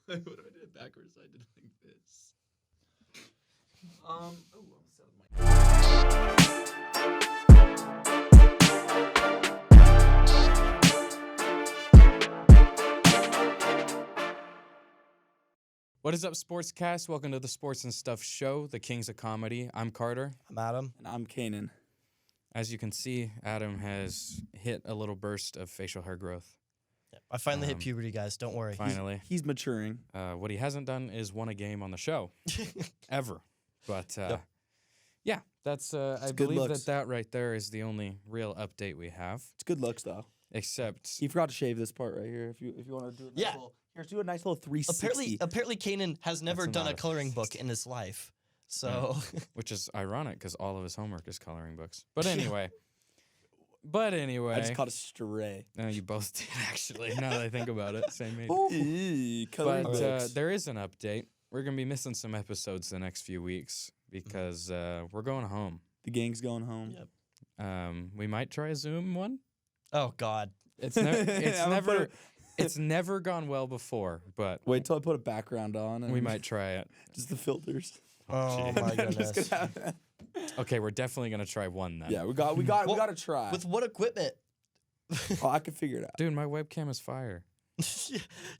What if I did it backwards? I did like this. Oh, I'll set up my. What is up, Sportscast? Welcome to the Sports and Stuff Show, the Kings of Comedy. I'm Carter. I'm Adam. And I'm Cainon. As you can see, Adam has hit a little burst of facial hair growth. Yep. I finally hit puberty, guys. Don't worry. Finally. He's maturing. What he hasn't done is won a game on the show. Ever. But, yeah, that's, I believe looks. that right there is the only real update we have. It's good looks, though. Except, He forgot to shave this part right here. If you want to do it, Yeah. Here's do a nice little 360. Apparently, Cainon has never That's done not a a coloring book in his life. So, which is ironic because all of his homework is coloring books. But anyway. I just caught a stray. No, you both did, actually, now that I think about it. Same age. Ooh, coloring But books. there is an update. We're going to be missing some episodes the next few weeks because we're going home. The gang's going home. Yep. We might try a Zoom one. oh God. It's I'm gonna put it- it's never gone well before, but Wait till I put a background on. And we might try it. just the filters. Oh my I'm just goodness. gonna have that. Okay, we're definitely going to try one then. Yeah, we Well, got to try. With what equipment? Oh, I can figure it out. Dude, my webcam is fire.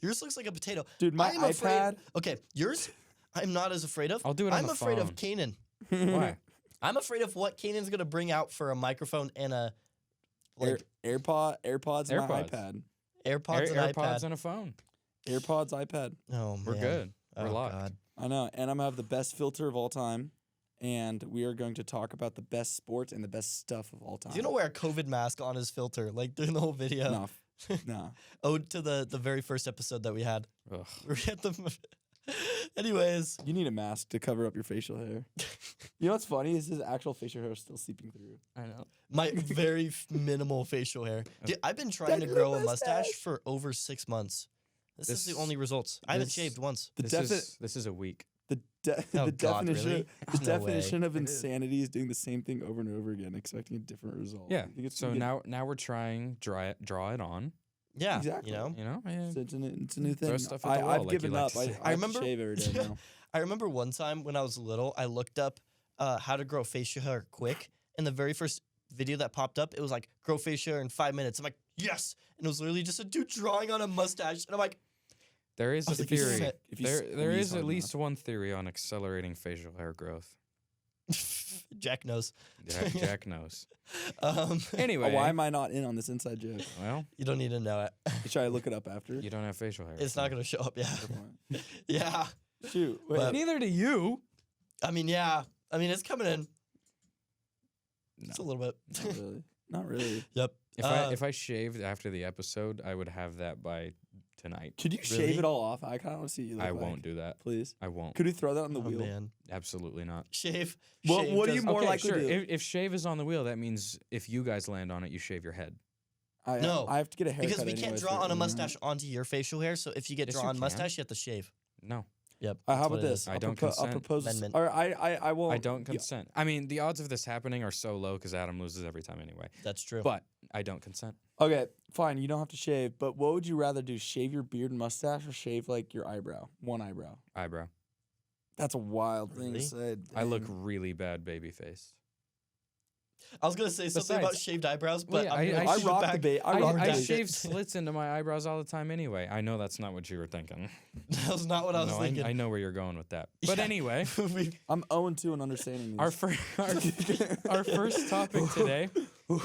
Yours looks like a potato. Dude, my I am afraid- iPad. Okay, yours. I'm not as afraid of. I'll do it on I'm the afraid phone. of Cainon. Why? I'm afraid of what Cainon's gonna bring out for a microphone and a like AirPods, and my AirPods. iPad. AirPods and AirPods iPad. and a phone. AirPods, iPad. Oh man, We're good. We're Oh, locked. God. I know, and I'm gonna have the best filter of all time, and we are going to talk about the best sports and the best stuff of all time. He's gonna wear a COVID mask on his filter, like during the whole video. No, no. Ode to the very first episode that we had. Ugh. We had the. Anyways, You need a mask to cover up your facial hair. You know what's funny is his actual facial hair is still seeping through. I know. my very minimal facial hair. Dude, I've been trying to That grow a little mustache mustache. for over 6 months. This is the This- only results. I haven't this- shaved once. The This is a week. Oh, the God, definition really? the There's no way. definition of It is. insanity is doing the same thing over and over again, expecting a different result. Yeah. I think it's So gonna now we're trying draw it on. Yeah, Exactly. you know. You know, get- yeah. it's a new thing. Throw stuff at the wall, I've like given you like up. to I say. have I to remember- shave every day now. I remember one time when I was little, I looked up how to grow facial hair quick, and the very first video that popped up, it was like grow facial hair in 5 minutes. I'm like, yes, and it was literally just a dude drawing on a mustache, and I'm like, There is I a was like, you theory. sick. If you There squeeze is at hard least one theory on accelerating facial hair growth. Jack knows. Jack knows. enough. Anyway, Why am I not in on this inside joke? well, You don't need to know it. Should I look it up after? you don't have facial hair. It's so- not gonna show up. Yeah, Fair point. yeah. Shoot. Wait. But- Neither do you. I mean, yeah. I mean, it's coming in. Just a little bit. Not really. Not really. Yep. If I shaved after the episode, I would have that by tonight. Could you Really? shave it all off? I kind of want to see what you look I like. won't do that. Please. I won't. Could we throw that on the oh wheel? man, Absolutely not. shave. What- shave what do you does- more okay, likely sure. to- If shave is on the wheel, that means if you guys land on it, you shave your head. No, I have to get a haircut because we can't anyways draw for on a it, mustache onto your facial hair. So if you get Yes, drawn you on can. mustache, you have to shave. No, Yep. How that's about what it this? is. I don't I'll consent. propose. Amendment. Or I won't. I don't consent. I mean, the odds of this happening are so low because Adam loses every time anyway. That's true. But I don't consent. Okay, fine. You don't have to shave. But what would you rather do? Shave your beard and mustache, or shave like your eyebrow, one eyebrow? Eyebrow. That's a wild thing to Really? say. I look dang. really bad baby face. I was gonna say something about Besides- shaved eyebrows, Well, but yeah, I'm gonna I shoot rock back. the bait. I, rock I that shave shit. slits into my eyebrows all the time anyway. I know that's not what you were thinking. That was not what I was No, thinking. I know where you're going with that. But Yeah. anyway, I'm 0-2 in understanding these. our, our first topic today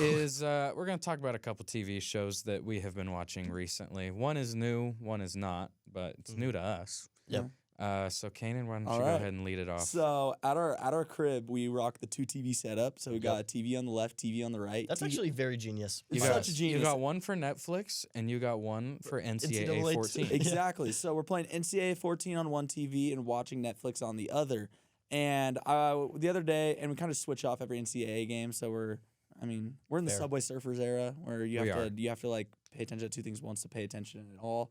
is we're going to talk about a couple TV shows that we have been watching recently. One is new, one is not, but it's new to us. Yep. So, Cainon, why don't All you go right. ahead and lead it off? So at our crib, we rock the 2 TV setup. So we got a TV on the left, TV on the right. That's TV actually very genius. You It's got, such a genius. You got one for Netflix, and you got one for NCAA NCAA 14. too. Exactly. So we're playing NCAA 14 on one TV and watching Netflix on the other. And the other day, and we kind of switch off every NCAA game. So we're in the Fair. Subway Surfers era where you We have to like pay attention to two things once to pay attention at all.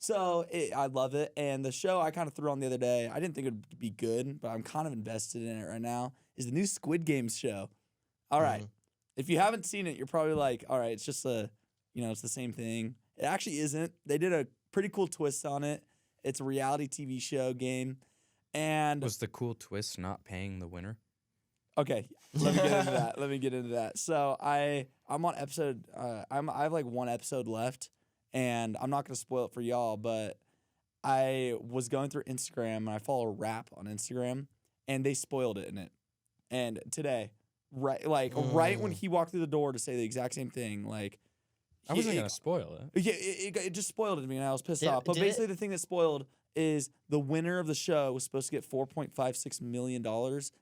So I love it. And the show I kind of threw on the other day, I didn't think it would be good, but I'm kind of invested in it right now, is the new Squid Games show. All right. If you haven't seen it, you're probably like, all right, it's just it's the same thing. It actually isn't. They did a pretty cool twist on it. It's a reality TV show game. And Was the cool twist not paying the winner? okay, let me get into that. Let me get into that. So I'm on episode. I have like one episode left, and I'm not gonna spoil it for y'all. But I was going through Instagram, and I follow Rap on Instagram, and they spoiled it in it. And today, right when he walked through the door to say the exact same thing, like I wasn't gonna spoil it. yeah, it just spoiled it to me, and I was pissed Did- off. But did basically, the thing that spoiled is the winner of the show was supposed to get $4.56 million,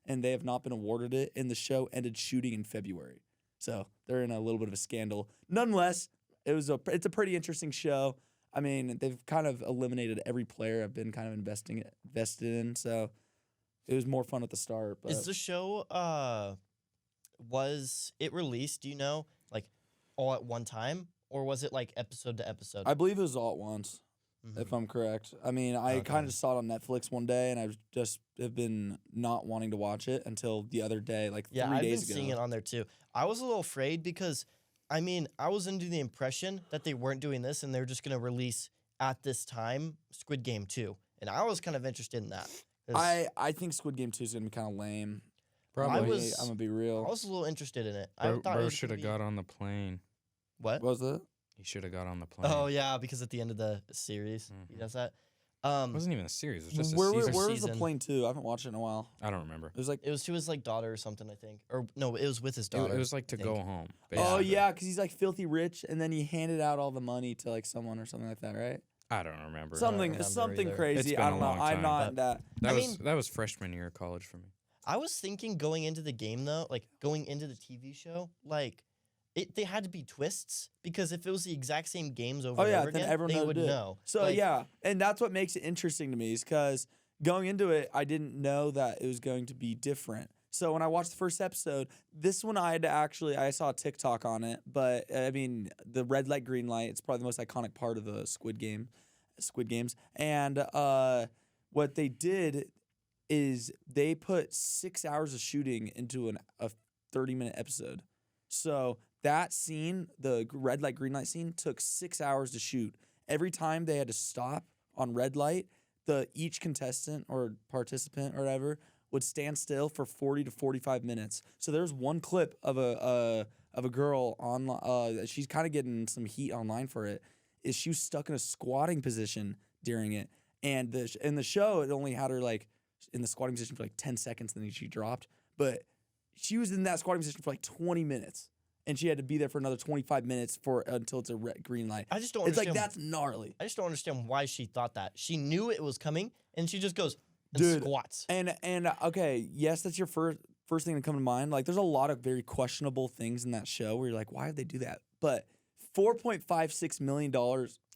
and they have not been awarded it, and the show ended shooting in February. So they're in a little bit of a scandal. Nonetheless, it's a pretty interesting show. I mean, they've kind of eliminated every player I've been kind of invested in, so it was more fun at the start. But Is the show was it released, do you know, like all at one time? Or was it like episode to episode? I believe it was all at once, Mhm. if I'm correct. I mean, I Okay. kind of saw it on Netflix one day, and I just have been not wanting to watch it until the other day, like Yeah, 3 I've been days ago. seeing it on there too. I was a little afraid because, I mean, I was under the impression that they weren't doing this and they were just going to release at this time Squid Game 2. And I was kind of interested in that. 'Cause I think Squid Game 2 is going to be kind of lame. Probably. was- I'm going to be I real. was a little interested in it. I Bro, thought it was should gonna have be- got on the plane. What? What was it? He should have got on the plane. Oh, yeah, because at the end of the series, he Mhm. does that. It wasn't even a series. It was just Where a season. was the Season. plane 2? I haven't watched it in a while. I don't remember. It was like, It was to his like daughter or something, I think. Or no, it was with his It, daughter. it was like to I go think. home. oh basically. yeah, because he's like filthy rich, and then he handed out all the money to like someone or something like that, right? I don't remember. Something remember either. crazy. It's been I a don't know. long I'm time, not but- in that. That I was mean- that was freshman year of college for me. I was thinking going into the game though, like going into the TV show, like they had to be twists because if it was the exact same games over Oh and yeah, over then again, everyone they would would know. So Like, yeah, and that's what makes it interesting to me is because going into it, I didn't know that it was going to be different. So when I watched the first episode, this one I had to I saw a TikTok on it, but I mean the red light, green light, it's probably the most iconic part of the Squid Games. And what they did is they put 6 hours of shooting into a 30-minute episode. So that scene, the red light, green light scene, took 6 hours to shoot. Every time they had to stop on red light, each contestant or participant or whatever would stand still for 40 to 45 minutes. So there's one clip of a girl on she's kind of getting some heat online for it. Is she was stuck in a squatting position during it, and in the show it only had her like in the squatting position for like 10 seconds, and then she dropped. But she was in that squatting position for like 20 minutes, and she had to be there for another 25 minutes until it's a green light. I just don't It's like understand. that's gnarly. I just don't understand why she thought that. She knew it was coming, and she just goes and Dude, squats. And okay, yes, that's your first thing to come to mind. Like, there's a lot of very questionable things in that show where you're like, why did they do that? But $4.56 million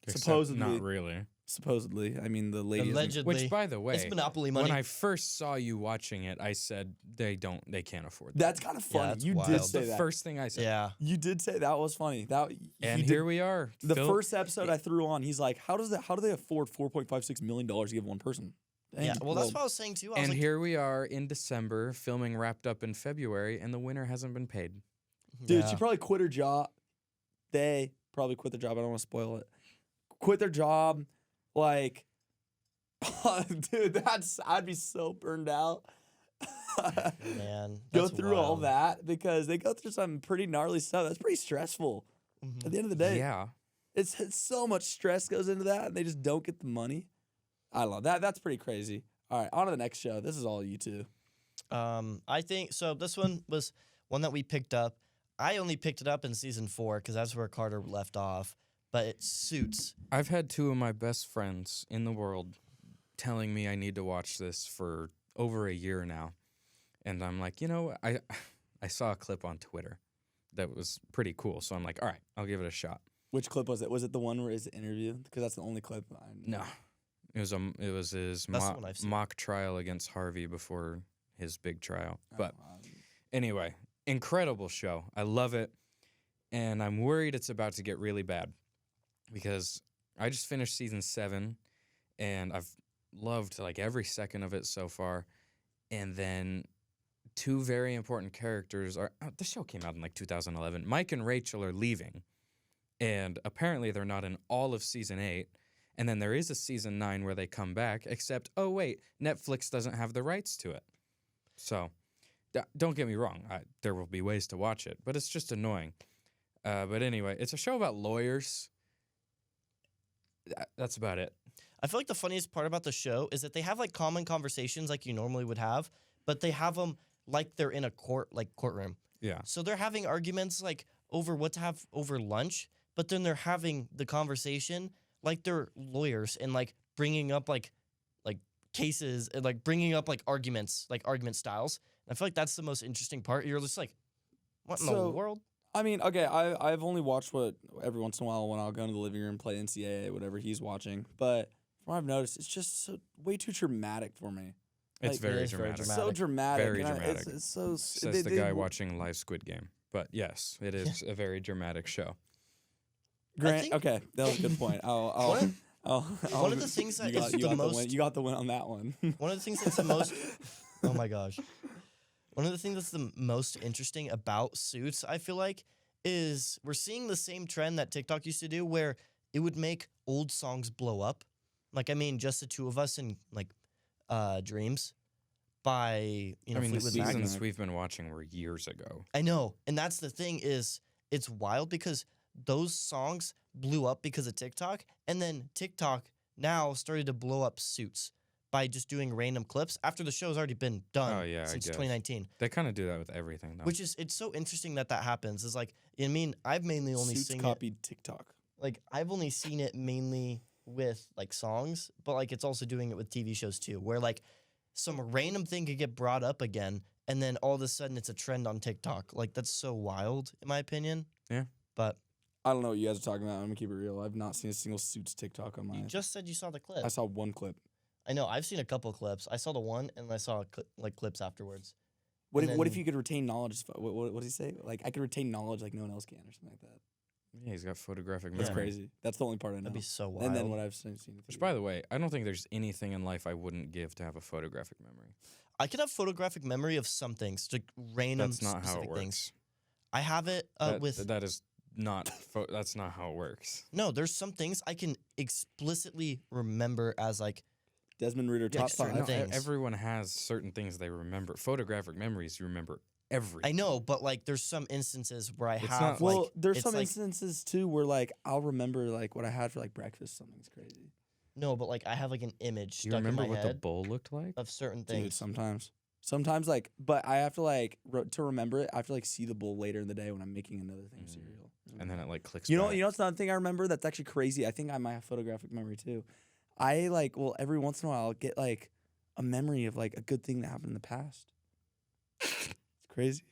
Except supposedly. not really. Supposedly, I mean the lady. isn't- Allegedly, Which, by the way, it's monopoly money. when I first saw you watching it, I said they can't afford that. That's kind of Yeah, funny. that's You wild. did That's say the that. first thing I said. yeah, You did say that was funny. And you here did- we are. The Phil- first episode I threw on, he's like, how do they afford $4.56 million to give one person? Dang, yeah. Well, that's what I was saying too. I was And like, here we are in December, filming wrapped up in February, and the winner hasn't been paid. dude, yeah. she probably quit her job. They probably quit their job. I don't want to spoil it. Quit their job, like, dude. I'd be so burned out. man, Go that's through all wild. that because they go through some pretty gnarly stuff. That's pretty stressful. Mhm. At the end of the day, Yeah. it's so much stress goes into that, and they just don't get the money. I don't know. That's pretty crazy. All right, on to the next show. This is all you two. I think so. This one was one that we picked up. I only picked it up in season 4 because that's where Carter left off. But it Suits. I've had two of my best friends in the world telling me I need to watch this for over a year now. And I'm like, I saw a clip on Twitter that was pretty cool. So I'm like, all right, I'll give it a shot. Which clip was it? Was it the one where his interview? Because that's the only clip I know. No. It was his That's the one I've seen. mock trial against Harvey before his big trial. But Oh, anyway, incredible show. I love it. And I'm worried it's about to get really bad because I just finished season 7 and I've loved like every second of it so far. And then two very important characters the show came out in like 2011. Mike and Rachel are leaving. And apparently they're not in all of season 8. And then there is a season 9 where they come back, except, oh, wait, Netflix doesn't have the rights to it. So, don't get me wrong. There will be ways to watch it, but it's just annoying. But anyway, it's a show about lawyers. That's about it. I feel like the funniest part about the show is that they have like common conversations like you normally would have, but they have them like they're in a courtroom. Yeah. So they're having arguments like over what to have over lunch, but then they're having the conversation like they're lawyers and like bringing up like cases and like bringing up like arguments, like argument styles. And I feel like that's the most interesting part. You're just like, what in the world? I mean, okay, I've only watched what every once in a while when I'll go into the living room, play NCAA, whatever he's watching. But from what I've noticed, it's just way too dramatic for me. It's Like, very it is very dramatic. dramatic. So dramatic. Very and dramatic. It's so. Says the guy watching live Squid Game. But yes, it is a very dramatic show. Grant, think- okay, that was a good point. One of the things that is the most you got the win on that one. One of the things that's the most oh my gosh. One of the things that's the most interesting about Suits, I feel like, is we're seeing the same trend that TikTok used to do where it would make old songs blow up. Like I mean, Just the Two of Us and like Dreams by I mean, the Fleetwood Mac. seasons we've been watching were years ago. I know. And that's the thing is it's wild because those songs blew up because of TikTok, and then TikTok now started to blow up Suits by just doing random clips after the show's already been done Oh, yeah, I since guess. 2019. They kind of do that with everything, though. Which is it's so interesting that happens. Is like I mean I've mainly only Suits seen it copied TikTok. like I've only seen it mainly with like songs, but like it's also doing it with TV shows too, where like some random thing could get brought up again, and then all of a sudden it's a trend on TikTok. Like that's so wild in my opinion. Yeah. But I don't know what you guys are talking about. I'm gonna keep it real. I've not seen a single Suits TikTok on my. you just said you saw the clip. I saw one clip. I know. I've seen a couple clips. I saw the one, and I saw like clips afterwards. What And if then- you could retain knowledge? What does he say? Like I could retain knowledge like no one else can, or something like that. Yeah, he's got photographic That's memory. crazy. That's the only part I know. That'd be so wild. And then what I've seen. Which, by the way, I don't think there's anything in life I wouldn't give to have a photographic memory. I could have photographic memory of some things, like random That's not how specific it works. things. I have it with That is not. That's not how it works. no. There's some things I can explicitly remember as like Desmond Ritter Yeah, top certain five. things. Everyone has certain things they remember. Photographic memories, you remember everything. I know, but like there's some instances where I It's have not- Well, like there's it's some like, instances too where like I'll remember like what I had for like breakfast. Something's crazy. no, but like I have like an image Do you stuck in remember my what the head bowl looked like? of certain Dude, things. sometimes like, but I have to like to remember it. I have to like see the bowl later in the day when I'm making another thing of Mm. cereal. And then it like clicks. You know, back. it's another thing I remember that's actually crazy. I think I might have photographic memory too. Every once in a while I'll get like a memory of like a good thing that happened in the past. It's crazy.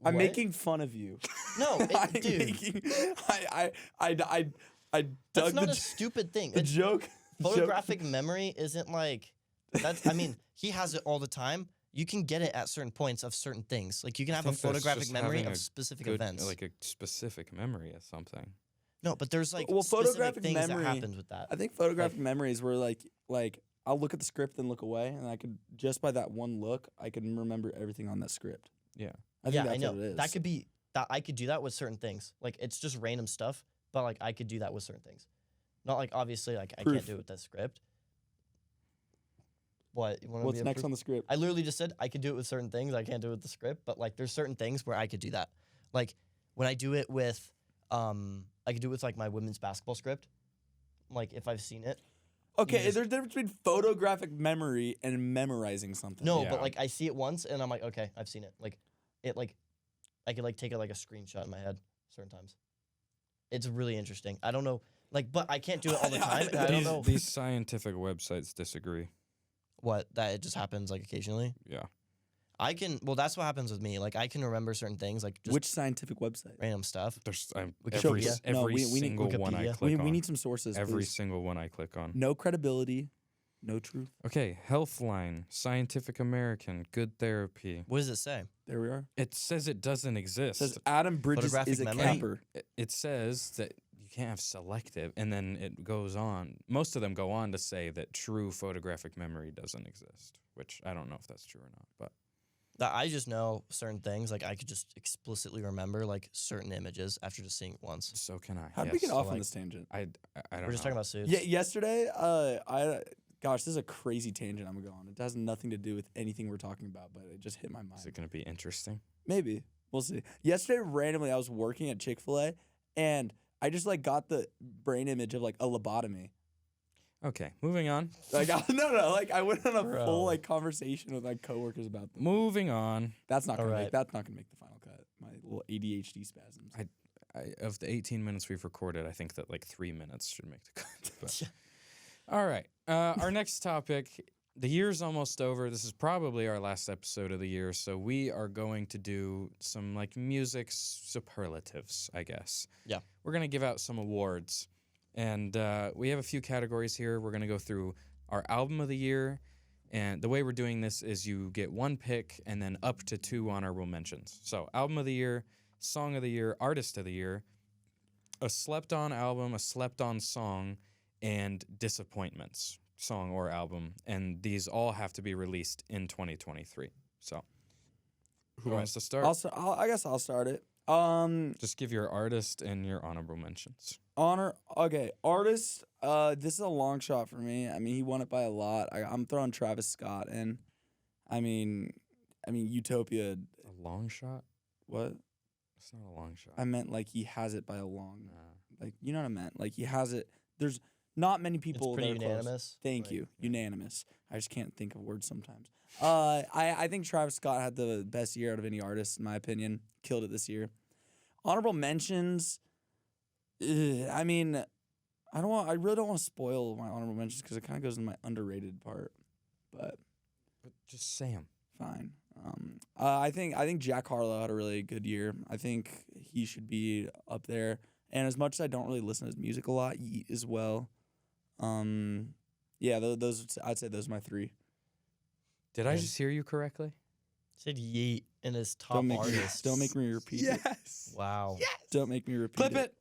I'm What? making fun of you. No, I'm dude, making, I that's dug not the, a stupid thing. the It's- joke. photographic memory isn't like that's. I mean, he has it all the time. You can get it at certain points of certain things. Like you can I have a think that's photographic just memory having of a specific Good, events. like a specific memory of something. No, but there's like Well, specific photographic things memory- that happens with that. I think photographic memories were like I'll look at the script and look away, and I could just by that one look I could remember everything on that script. Yeah. I think Yeah, that's I know. what it is. That could be that I could do that with certain things. Like it's just random stuff, but like I could do that with certain things. Not like obviously like I Proof. can't do it with the script. What? You wanna What's be a next proof? on the script? I literally just said I could do it with certain things. I can't do it with the script, but like there's certain things where I could do that. Like when I do it with I could do it with like my women's basketball script. Like if I've seen it. Okay, just- there's a difference between photographic memory and memorizing something. No, Yeah. but like I see it once and I'm like, okay, I've seen it. Like I could like take it like a screenshot in my head certain times. It's really interesting. I don't know. Like, but I can't do it all the time. And I don't These, know these scientific websites disagree. what that it just happens like occasionally. Yeah. I can. Well, that's what happens with me. Like I can remember certain things, like just Which scientific website? random stuff. There's Wikipedia? No, every we need single one I Wikipedia. click on. We need some sources. every please. single one I click on. No credibility, no truth. Okay, Healthline, Scientific American, Good Therapy. What does it say? There we are. It says it doesn't It exist. says Adam Bridges Photographic is a memory? camper. It says that you can't have selective, and then it goes on. Most of them go on to say that true photographic memory doesn't exist, which I don't know if that's true or not. But That I just know certain things. Like I could just explicitly remember like certain images after just seeing it once. So can I. How did we get yes. off like- on this tangent? I don't know. We're just talking about suits. Yeah, yesterday, gosh, this is a crazy tangent I'm gonna go on. It has nothing to do with anything we're talking about, but it just hit my Is mind. it going to be interesting? Maybe. We'll see. Yesterday, randomly, I was working at Chick-fil-A, and I just, like, got the brain image of, like, a lobotomy. Okay, moving on. Like, like, I went on a Bro. full, like, conversation with, like, coworkers about that. Moving on. That's not gonna Alright. that's not gonna make the final cut. My little ADHD spasms. Of the 18 minutes we've recorded, I think that like 3 minutes should make the cut. But. Yeah. All right. Our next topic. The year's almost over. This is probably our last episode of the year, so we are going to do some like music superlatives, I guess. Yeah. We're gonna give out some awards, and we have a few categories here. We're gonna go through our album of the year, and the way we're doing this is you get one pick and then up to 2 honorable mentions. So, album of the year, song of the year, artist of the year, a slept-on album, a slept-on song, and disappointments, song or album, and these all have to be released in 2023. So, who wants to start? I guess I'll start it. Just give your artist and your honorable mentions. Artist. This is a long shot for me. I mean, he won it by a lot. I'm throwing Travis Scott in. I mean, Utopia. A long shot? What? It's not a long shot. I meant like he has it by a long. Nah. Like you know what I meant. Like he has it. There's not many people. It's pretty that are close. unanimous. Thank Like, you. Unanimous. I just can't think of words sometimes. I think Travis Scott had the best year out of any artist in my opinion. Killed it this year. Honorable mentions. I mean, I really don't want to spoil my honorable mentions because it kind of goes in my underrated part. But Just say 'em. fine. I think Jack Harlow had a really good year. I think he should be up there. And as much as I don't really listen to his music a lot, Yeet as well. Yeah, those I'd say those are my 3. Did I Yeah. just hear you correctly? Said Yeet in his top Don't make artist. don't make me repeat it. Yes. Wow. Don't make me repeat Clip it.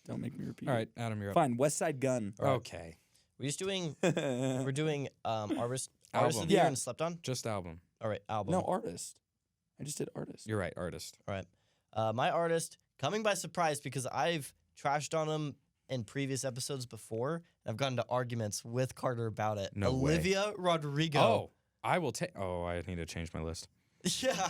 Don't make me repeat All it. right, Adam, you're up. Fine. West Side Gun. All right. Okay. We're just doing. We're doing artist of Album. the year Yeah. and slept on. Just album. All right, album. No, artist. I just did artist. You're right, artist. All right. My artist coming by surprise because I've trashed on him in previous episodes before. And I've gotten into arguments with Carter about it. No way. Olivia Rodrigo. Oh, I will take. Oh, I need to change my list. Yeah.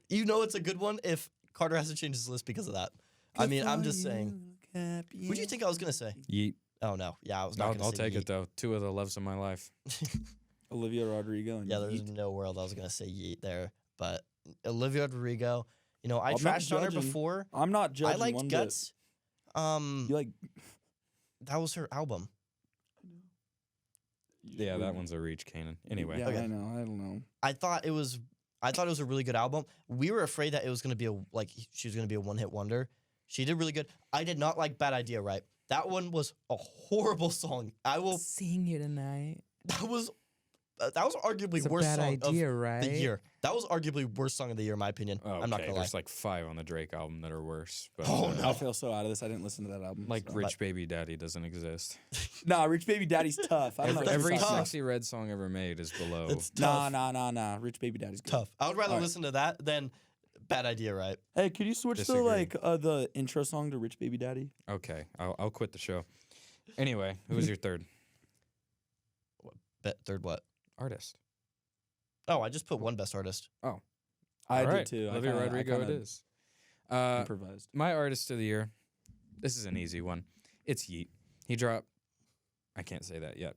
You know it's a good one if Carter has to change his list because of that. I mean, I'm just saying. What do you think I was going to say? Yeet. Oh, no. Yeah, I was not going to I'll say take Yeet. it though. 2 of the loves of my life. Olivia Rodrigo and Yeah, there's Yeet. no world I was going to say Yeet there. But Olivia Rodrigo, you know, I I'm not trashed on her judging. before. I'm not I judging liked one Guts. bit. You like That was her album. Yeah, that one's a reach, Cainon. Anyway. Yeah, Okay. I know. I don't know. I thought it was a really good album. We were afraid that it was gonna be she was gonna be a one hit wonder. She did really good. I did not like Bad Idea, right? That one was a horrible song. I will. Sing you tonight. That was arguably worst song of right? the year. That was arguably worst song of the year, in my opinion. Oh, I'm not gonna lie. There's like 5 on the Drake album that are worse. But, Oh, no. I feel so out of this. I didn't listen to that album. Like so. Rich Baby Daddy doesn't exist. Nah, Rich Baby Daddy's tough. I don't know what Every you're talking tough. Sexy Red song ever made is below. It's about. tough. Nah. Rich Baby Daddy's good. Tough. I would rather Alright. listen to that than Bad Idea, right? Hey, could you switch Disagree. to like the intro song to Rich Baby Daddy? Okay, I'll quit the show. Anyway, who was your third Third what? artist? Oh, I just put one best artist. I All did right, too. Olivia Rodrigo it is. Improvised. My artist of the year. This is an easy one. It's Yeet. He dropped. I can't say that yet.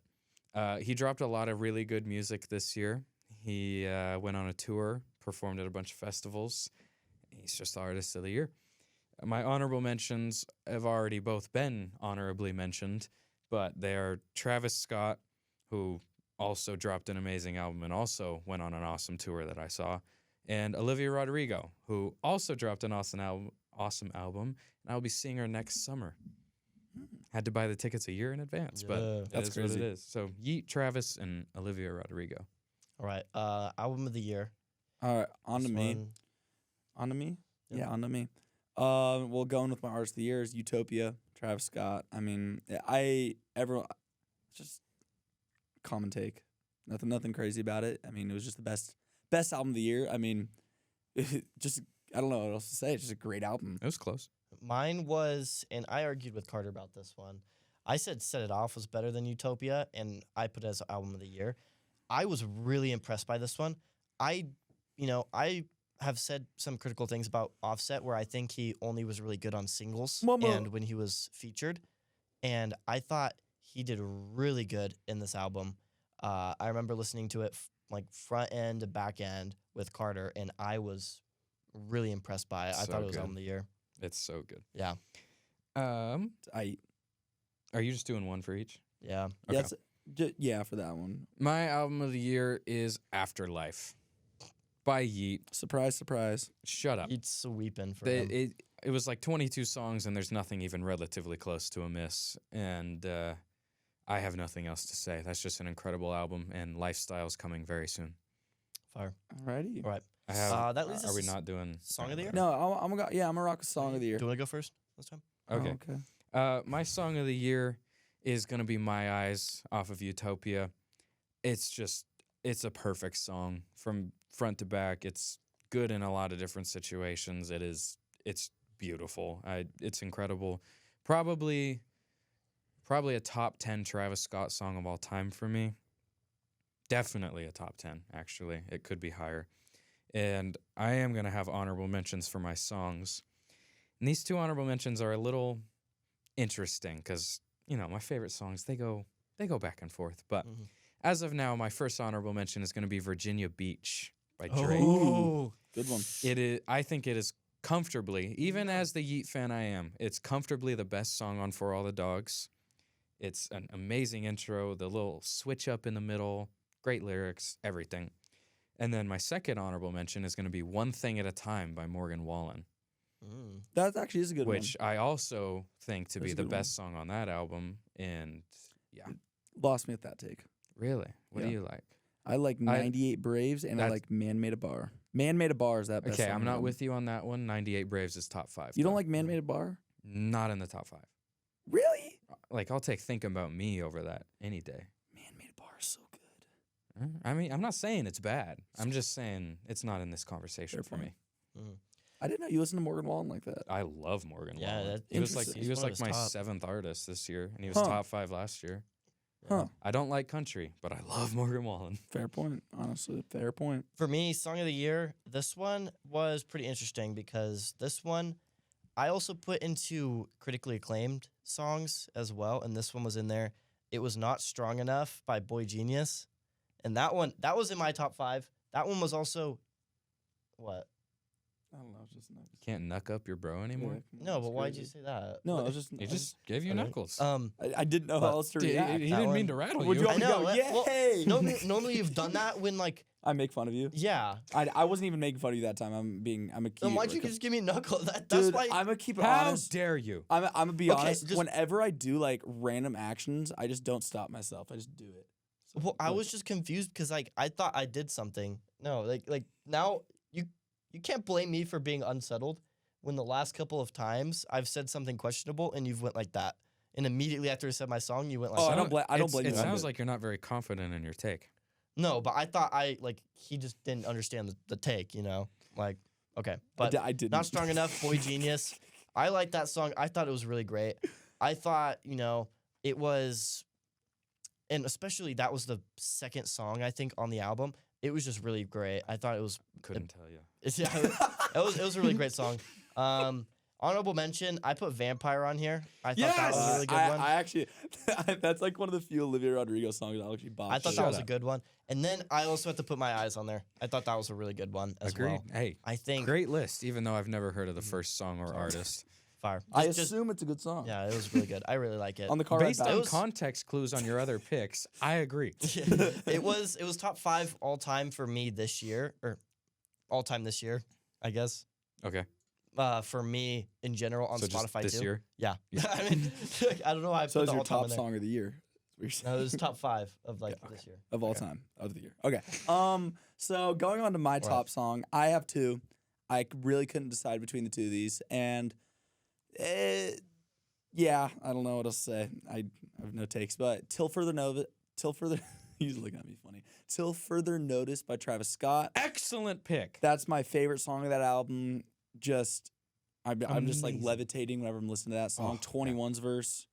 He dropped a lot of really good music this year. He went on a tour, performed at a bunch of festivals. He's just the artist of the year. My honorable mentions have already both been honorably mentioned, but they are Travis Scott, who also dropped an amazing album and also went on an awesome tour that I saw, and Olivia Rodrigo, who also dropped an awesome album, and I'll be seeing her next summer. Had to buy the tickets a year in advance, Yeah. but it That's is what crazy. it is. So Yeet, Travis, and Olivia Rodrigo. All right. Album of the year. All right, on to This me. one- On to me? Yeah. Yeah, on to me. Well, going with my artist of the year is Utopia, Travis Scott. I mean, just common take. Nothing crazy about it. I mean, it was just the best album of the year. I mean, just I don't know what else to say. It's just a great album. It was close. Mine was, and I argued with Carter about this one. I said Set It Off was better than Utopia, and I put it as album of the year. I was really impressed by this one. I have said some critical things about Offset where I think he only was really good on singles and when he was featured. And I thought he did really good in this album. I remember listening to it like front end to back end with Carter, and I was really impressed by it. I So thought it was good. album of the year. It's so good. Yeah. Are you just doing one for each? Yeah. Okay. Yeah, for that one. My album of the year is Afterlife by Yeet. Surprise, surprise. Shut up. It's sweeping for him. It was like 22 songs, and there's nothing even relatively close to a miss. And I have nothing else to say. That's just an incredible album, and Lifestyle's coming very soon. Fire. Alrighty. All right. I have. That leads Are us we to not doing Song of the Year? No, I'm gonna rock a song of the year. Do you want to go first this time? Okay. Oh, okay. My song of the year is gonna be "My Eyes" off of Utopia. It's a perfect song from front to back. It's good in a lot of different situations. It's beautiful. It's incredible. Probably a top 10 Travis Scott song of all time for me. Definitely a top 10, actually. It could be higher. And I am going to have honorable mentions for my songs. And these two honorable mentions are a little interesting because, my favorite songs, they go back and forth. But as of now, my first honorable mention is going to be Virginia Beach by Drake. Oh, Good one. I think it is comfortably, even as the Yeet fan I am, it's comfortably the best song on For All the Dogs. It's an amazing intro, the little switch up in the middle, great lyrics, everything. And then my second honorable mention is going to be One Thing at a Time by Morgan Wallen, That actually is a good which I also think to That's be a the good best song on that album. And yeah, one. Lost me at that take. really, what do Yeah. you like? I like 98 Braves, and I That's- like Man Made a Bar. Man Made a Bar is that best Okay, song I'm on the not album. with you on that one. 98 Braves is top 5. You don't though. like Man Made a Bar? Not in the top 5. Really? Like, I'll take Think About Me over that any day. Man Made a Bar is so good. I mean, I'm not saying it's bad. I'm just saying it's not in this conversation Fair for me. I didn't know you listened to Morgan Wallen like that. I love Morgan Yeah, Wallen. that's He was like interesting. he was He's one like of my his top. 7th artist this year, and he was Huh. top 5 last year. Huh. I don't like country, but I love Morgan Wallen. Fair point. Honestly, fair point. For me, Song of the Year, this one was pretty interesting because this one I also put into critically acclaimed songs as well, and this one was in there. It Was Not Strong Enough by Boy Genius. And that was in my top 5. That one was also what? I don't know. It's just nice. You can't knuck up your bro anymore. No, but why'd you say that? No, I was just. He just gave you Okay. knuckles. I didn't know But- how else to He react. didn't that mean one- to rattle Would you. you want I me to know, go? well, Yay! Normally you've done that when like I make fun of you. yeah. I wasn't even making fun of you that time. I'm a keep. Then why'd you just give me knuckle? That's Dude, why. I'm gonna keep it How honest. dare you? I'm gonna be Okay, honest. just- Whenever I do like random actions, I just don't stop myself. I just do it. So, Well, I like, was just confused because like I thought I did something. No, like now you can't blame me for being unsettled when the last couple of times I've said something questionable and you've went like that. And immediately after I said my song, you went like Oh, I that. don't blame It you. one sounds bit. like you're not very confident in your take. No, but I thought he just didn't understand the take, Like, okay. But I didn't. Not Strong Enough, Boy Genius. I like that song. I thought it was really great. I thought, it was, and especially that was the second song, I think, on the album. It was just really great. I thought it was, Couldn't tell you. it was a really great song. Honorable mention, I put Vampire on here. I thought that was a really good one. I actually, that's like one of the few Olivia Rodrigo songs I'll actually bop. I thought Shut that was up. a good one. And then I also have to put My Eyes on there. I thought that was a really good one as Agreed. well. Hey, I think great list, even though I've never heard of the first song or artist. Fire. I Just- assume it's a good song. yeah, it was really good. I really like it. On the car ride Based back. on It was- context clues on your other picks, I agree. it was top 5 all time for me this year, or all time this year, I guess. Okay. For me in general on So just Spotify this too. year? Yeah. I mean, I don't know why I So put it's the your all time top in there. song of the year. Is what you're saying. No, it was top 5 of like Yeah, this year. Of all Okay. time of the year. Okay. So going on to my top song, I have 2. I really couldn't decide between the 2 of these, and yeah, I don't know what else to say. I have no takes, but till further He's looking at me funny. Till Further Notice by Travis Scott. Excellent pick. That's my favorite song of that album. I'm just like Amazing. levitating whenever I'm listening to that song. Oh, yeah. 21's verse.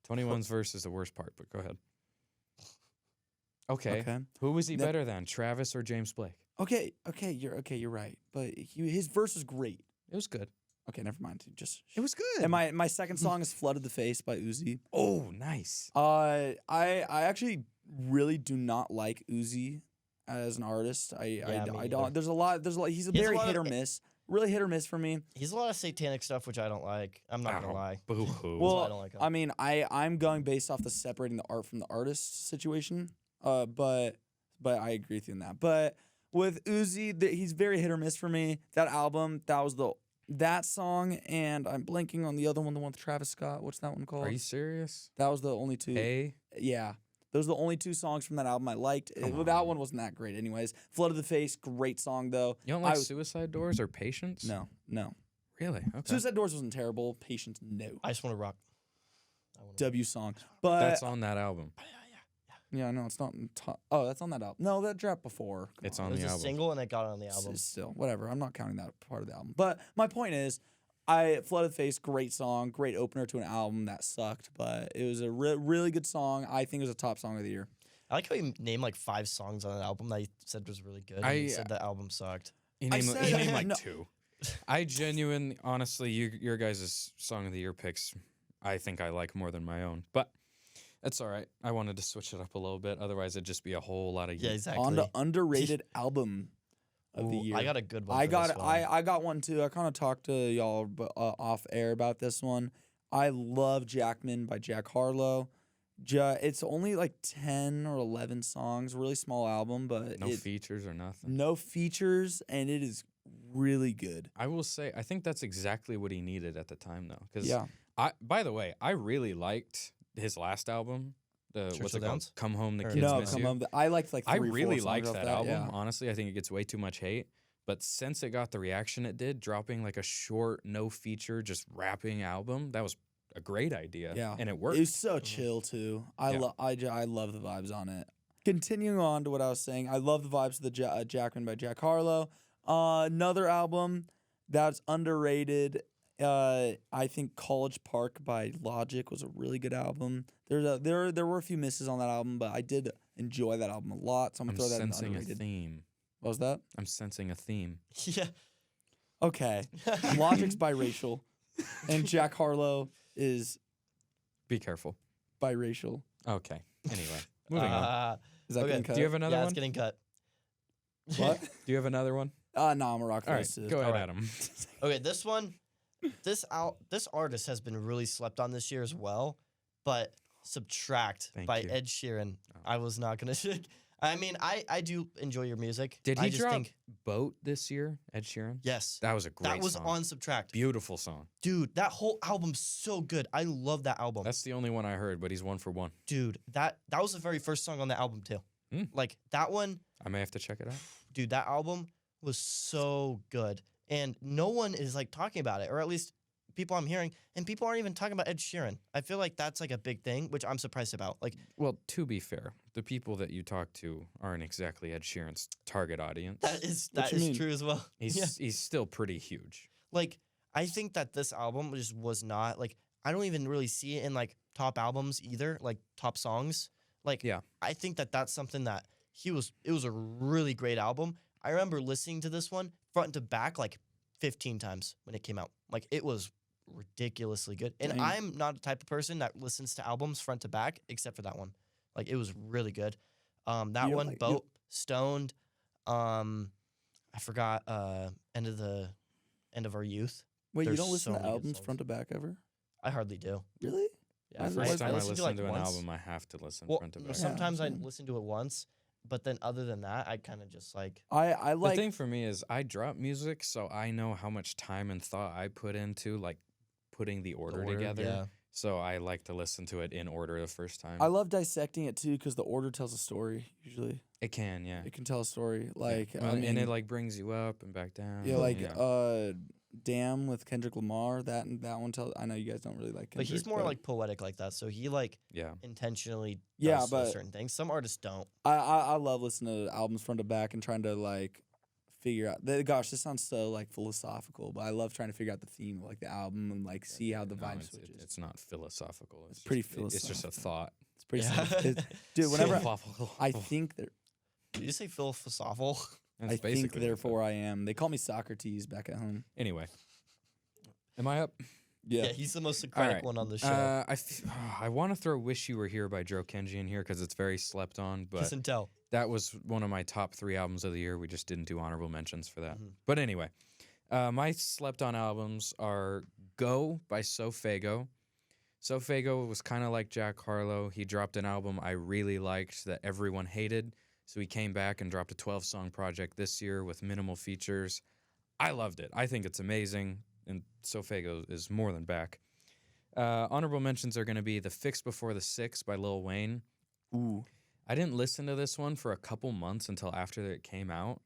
21's verse is the worst part, but go ahead. Okay. Okay. Who was he Now- better than, Travis or James Blake? Okay. You're right. But his verse was great. It was good. Okay, never mind. Just It was good. and my second song is "Flooded the Face" by Uzi. Oh, nice. I actually really do not like Uzi as an artist. Me I either. don't. There's a lot. He's a He has a very lot hit or of- miss. Really hit or miss for me. He's a lot of satanic stuff, which I don't like. I'm not gonna lie. Boo hoo. Well, I don't like him. I mean, I'm going based off the separating the art from the artist situation. But I agree with you on that. But with Uzi, he's very hit or miss for me. That album, that song, and I'm blanking on the other one, the one with Travis Scott. What's that one called? Are you serious? That was the only two. Hey, Yeah. Those are the only two songs from that album I liked. Come That on. one wasn't that great anyways. Flood of the Face, great song though. you don't like I- Suicide Doors or Patience? No. Really? Okay. Suicide Doors wasn't terrible. Patience, no. I just want to rock. W song. But That's on that album. yeah, no, it's not in top. Oh, that's on that album. No, that dropped before. Come It's on. on It was the a album. single and it got on the album. Still, whatever. I'm not counting that part of the album. But my point is, Flooded Face, great song, great opener to an album that sucked, but it was a really good song. I think it was a top song of the year. I like how you named like 5 songs on an album that you said was really good. And you said the album sucked. You I name, said- he named like no. 2. I genuinely, honestly, your guys' song of the year picks, I think I like more than my own. But that's all right. I wanted to switch it up a little bit. Otherwise, it'd just be a whole lot of Yeah, exactly. On the underrated album of the Ooh, year. I got a good one. I for got this one. I got one too. I kind of talked to y'all off air about this one. I love Jackman by Jack Harlow. It's only like 10 or 11 songs, really small album, but no features or nothing. no features, and it is really good. I will say, I think that's exactly what he needed at the time, though. Because Yeah, by the way, I really liked his last album. What's Churchill it called? Downs? Come Home, the Or- Kids no, Miss come You. on. I liked like 3 I or 4 really songs liked off that album. Yeah. Honestly, I think it gets way too much hate. But since it got the reaction it did, dropping like a short, no feature, just rapping album, that was a great idea. Yeah. And it worked. It was so chill too. I Yeah. I love the vibes on it. Continuing on to what I was saying, I love the vibes of the Jackman by Jack Harlow. Another album that's underrated. I think College Park by Logic was a really good album. There were a few misses on that album, but I did enjoy that album a lot. So I'm I'm gonna throw that in sensing a underrated. theme. What was that? I'm sensing a theme. Yeah. Okay, Logic's biracial, and Jack Harlow is Be careful. biracial. Okay. Anyway, moving on. Is that Okay. getting cut? Do you have another Yeah, one? it's getting cut. What? Do you have another one? No, I'm a rock All right, face too. go ahead, All right. Adam. Okay, this one, this artist has been really slept on this year as well. But Subtract Thank by you. Ed Sheeran. Oh. I was not gonna. I mean, I do enjoy your music. Did I he just drop think Boat this year, Ed Sheeran? yes, That was a great that was song. on Subtract. Beautiful song. Dude, that whole album's so good. I love that album. That's the only one I heard, but he's 1 for 1. Dude, that was the very first song on the album too. Hmm. Like that one, I may have to check it out. dude, that album was so good. And no one is like talking about it, or at least people I'm hearing, and people aren't even talking about Ed Sheeran. I feel like that's like a big thing, which I'm surprised about. Like Well, to be fair, the people that you talk to aren't exactly Ed Sheeran's target audience. What you mean? true as well. Yeah. He's still pretty huge. Like I think that this album just was not like I don't even really see it in like top albums either, like top songs. Like Yeah. I think that that's something that it was a really great album. I remember listening to this one front to back like 15 times when it came out. Like it was ridiculously good. And Dang. I'm not the type of person that listens to albums front to back except for that one. Like it was really good. That You don't one, like- Boat, Stoned, I forgot End of Our Youth. Wait, you There's don't listen so to many good albums songs. front to back ever? I hardly do. Really? Yeah, The First time I listened listen to, like an once. album, I have to listen Well, front to no, back. sometimes I same. listen to it once, but then other than that, I kind of just like I The like. thing for me is I drop music, so I know how much time and thought I put into like putting the order together. Yeah. So I like to listen to it in order the first time. I love dissecting it too because the order tells a story. Usually, It can, yeah. it can tell a story. Like Well, I mean, and it like brings you up and back down. yeah, like Damn with Kendrick Lamar. That one. I know you guys don't really like But Kendrick. he's more like poetic like that, so he like Yeah. intentionally Yeah, does but certain things. Some artists don't. I love listening to albums front to back and trying to like figure out. Gosh, this sounds so like philosophical, but I love trying to figure out the theme of like the album and like see how the No, vibe it's, switches. it's not philosophical. It's pretty It's just a philosophical. thought. It's pretty Yeah. simple. Dude, whenever Philosophical. I think there, Did you say philosophical? That's I think basically what it therefore I am. They call me Socrates back at home. is. Anyway. Am I up? Yeah. He's the most Socratic right. one on the show. I want to throw "Wish You Were Here" by Joe Kenji in here because it's very slept on, Kiss but and tell. that was one of my top 3 albums of the year. We just didn't do honorable mentions for that. Mhm. But anyway, my slept on albums are "Go" by Sofago. Sofago was kind of like Jack Harlow. He dropped an album I really liked that everyone hated, so he came back and dropped a 12-song project this year with minimal features. I loved it. I think it's amazing, and Sofago is more than back. Honorable mentions are going to be "The Fix Before the Six" by Lil Wayne. Ooh. I didn't listen to this one for a couple months until after it came out,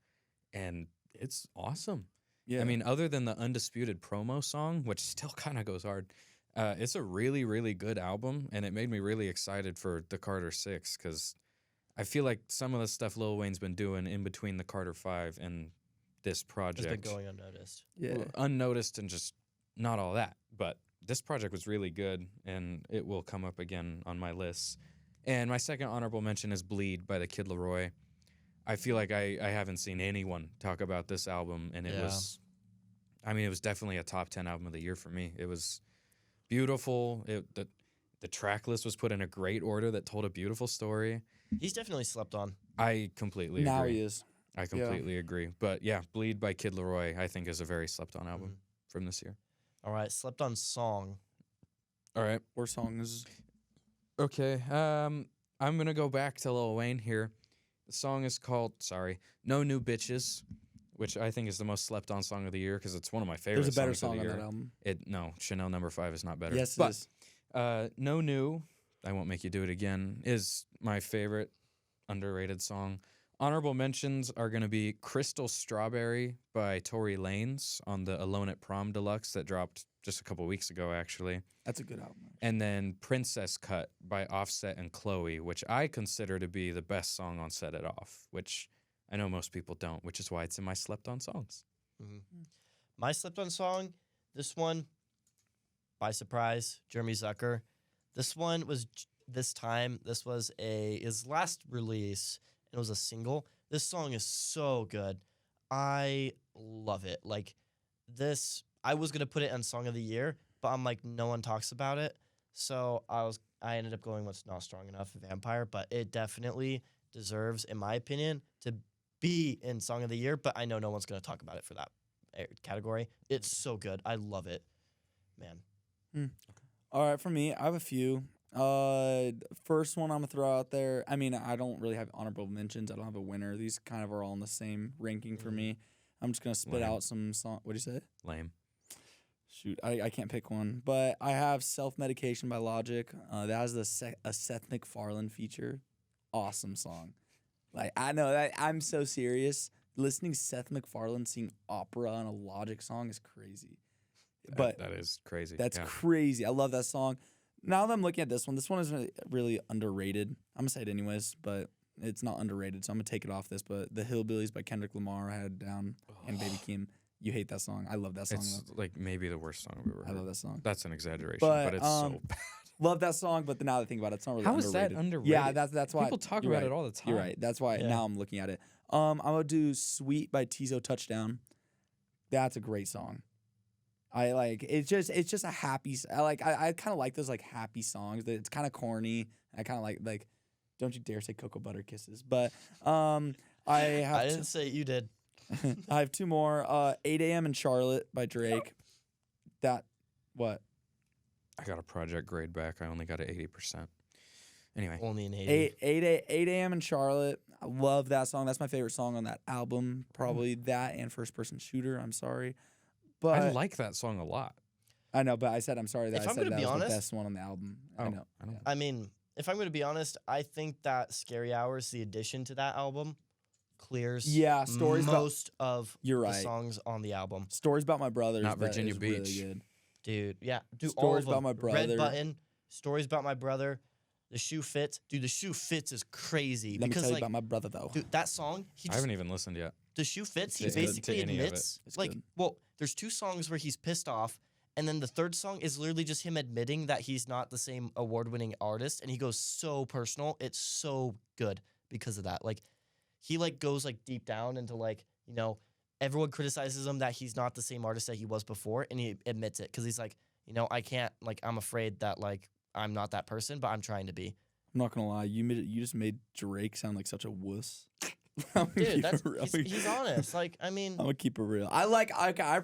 and it's awesome. Yeah. I mean, other than the Undisputed promo song, which still kind of goes hard, it's a really, really good album, and it made me really excited for the Carter 6 because I feel like some of the stuff Lil Wayne's been doing in between the Carter 5 and this It's project, been going unnoticed. yeah. unnoticed and just not all that. But this project was really good, and it will come up again on my list. And my second honorable mention is "Bleed" by the Kid Laroi. I feel like I haven't seen anyone talk about this album, and it Yeah. was, I mean, it was definitely a top 10 album of the year for me. It was beautiful. The track list was put in a great order that told a beautiful story. He's definitely slept on. I completely Now agree. he is. I completely agree. But yeah, "Bleed" by Kid Laroi, I think, is a very slept on album from this year. All right, slept on song. All right. Worst song is Okay. I'm gonna go back to Lil Wayne here. The song is called "No New Bitches," which I think is the most slept on song of the year because it's one of my favorite. there's a better songs song of on the that year. album. No, Chanel No. 5 is not better. Yes, it but is. "No New," I won't make you do it again, is my favorite underrated song. Honorable mentions are going to be "Crystal Strawberry" by Tory Lanez on the "Alone at Prom" deluxe that dropped just a couple weeks ago, actually. That's a good album. And then "Princess Cut" by Offset and Chloe, which I consider to be the best song on Set It Off, which I know most people don't, which is why it's in my slept on songs. My slept on song, this one, by surprise, Jeremy Zucker. This one was this was his last release, and it was a single. This song is so good. I love it. Like this, I was gonna put it on Song of the Year, but I'm like, no one talks about it. So I ended up going with Not Strong Enough, Vampire, but it definitely deserves, in my opinion, to be in Song of the Year, but I know no one's going to talk about it for that category. It's so good. I love it. Man. All right, for me, I have a few. First one I'm gonna throw out there. I mean, I don't really have honorable mentions. I don't have a winner. These kind of are all in the same ranking for me. I'm just gonna spit Lame. out some song. What do you say? Lame. Shoot, I can't pick one, but I have "Self Medication" by Logic. That has a Seth MacFarlane feature. Awesome song. Like I know that I'm so serious. Listening to Seth MacFarlane sing opera on a Logic song is crazy. But that is crazy. that's yeah. crazy. I love that song. Now that I'm looking at this one is really underrated. I'm gonna say it anyways, but it's not underrated, so I'm gonna take it off this. But "The Hillbillies" by Kendrick Lamar I had down, and "Baby Kim." You hate that song. I love that song. It's though. like maybe the worst song I've ever I heard. love that song. That's an exaggeration, But, but it's so bad. Love that song, but now that I think about it, it's not really How is underrated. that underrated? Yeah, that's why People talk you're about right. it all the time. You're right. That's why Yeah. now I'm looking at it. I'm gonna do "Sweet" by Tizo Touchdown. That's a great song. I like it's just a happy. I kind of like those like happy songs. It's kind of corny. I kind of like. Don't you dare say "Cocoa Butter Kisses," but I have I didn't say it, you did. I have two more. 8 a.m. in Charlotte by Drake. That what? I got a project grade back. I only got an 80%. Anyway, Only in Haiti. 8 a.m. in Charlotte. I love that song. That's my favorite song on that album. Probably that and First Person Shooter. I'm sorry. But I like that song a lot. I know, but I said I'm sorry that If I I'm said gonna that be was honest- the best one on the album. I Oh, know. I don't- I mean, if I'm going to be honest, I think that Scary Hours, the addition to that album, clears Yeah, stories about- most of You're the right. songs on the album. Stories About My Brothers. Not that Virginia is really Beach. good. Dude, yeah. Dude, all Stories of them. About My Brother. Red Button, Stories About My Brother, The Shoe Fits. Dude, The Shoe Fits is crazy. Let me because, tell you like, about my brother, though. dude, that song, I haven't even listened yet. The Shoe Fits, he It's good. basically To any of it. admits, It's like, good. well, there's 2 songs where he's pissed off, and then the third song is literally just him admitting that he's not the same award-winning artist, and he goes so personal. It's so good because of that. Like, he, like, goes, like, deep down into, like, you know, everyone criticizes him that he's not the same artist that he was before, and he admits it because he's like, you know, I can't, like, I'm afraid that, like, I'm not that person, but I'm trying to be. I'm not gonna lie, you just made Drake sound like such a wuss. I'm gonna Dude, keep that's it real. he's honest. Like, I mean, I'm gonna keep it real. I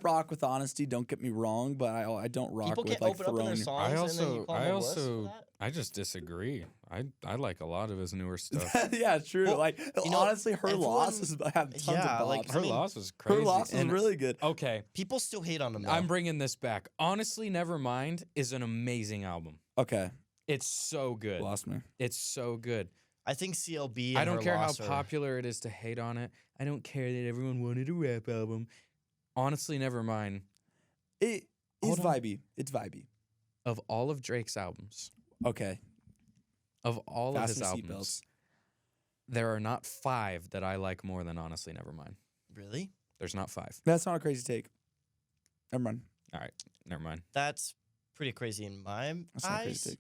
rock with honesty. Don't get me wrong, but I don't rock people with can't like open up in their throwing. songs, and then you call them a wuss for that? I just disagree. I like a lot of his newer stuff. Yeah, true. Well, like you know, honestly, her loss everyone- is have tons Yeah, of like, bops. Her I mean, loss was crazy. Her loss is And- really good. Okay, People still hate on him. Though. I'm bringing this back. Honestly, Nevermind is an amazing album. Okay, It's so good. lost me. It's so good. I think CLB. And I don't Her care how Loss are- popular it is to hate on it. I don't care that everyone wanted a rap album. Honestly, Nevermind. It is Hold on. vibey. It's vibey. Of all of Drake's albums, Okay, of all of his fasten albums, seatbelts. there are not 5 that I like more than Honestly Nevermind. Really? There's not 5. That's not a crazy take. Never mind. All right, never mind. That's pretty crazy in my That's not a eyes. crazy take.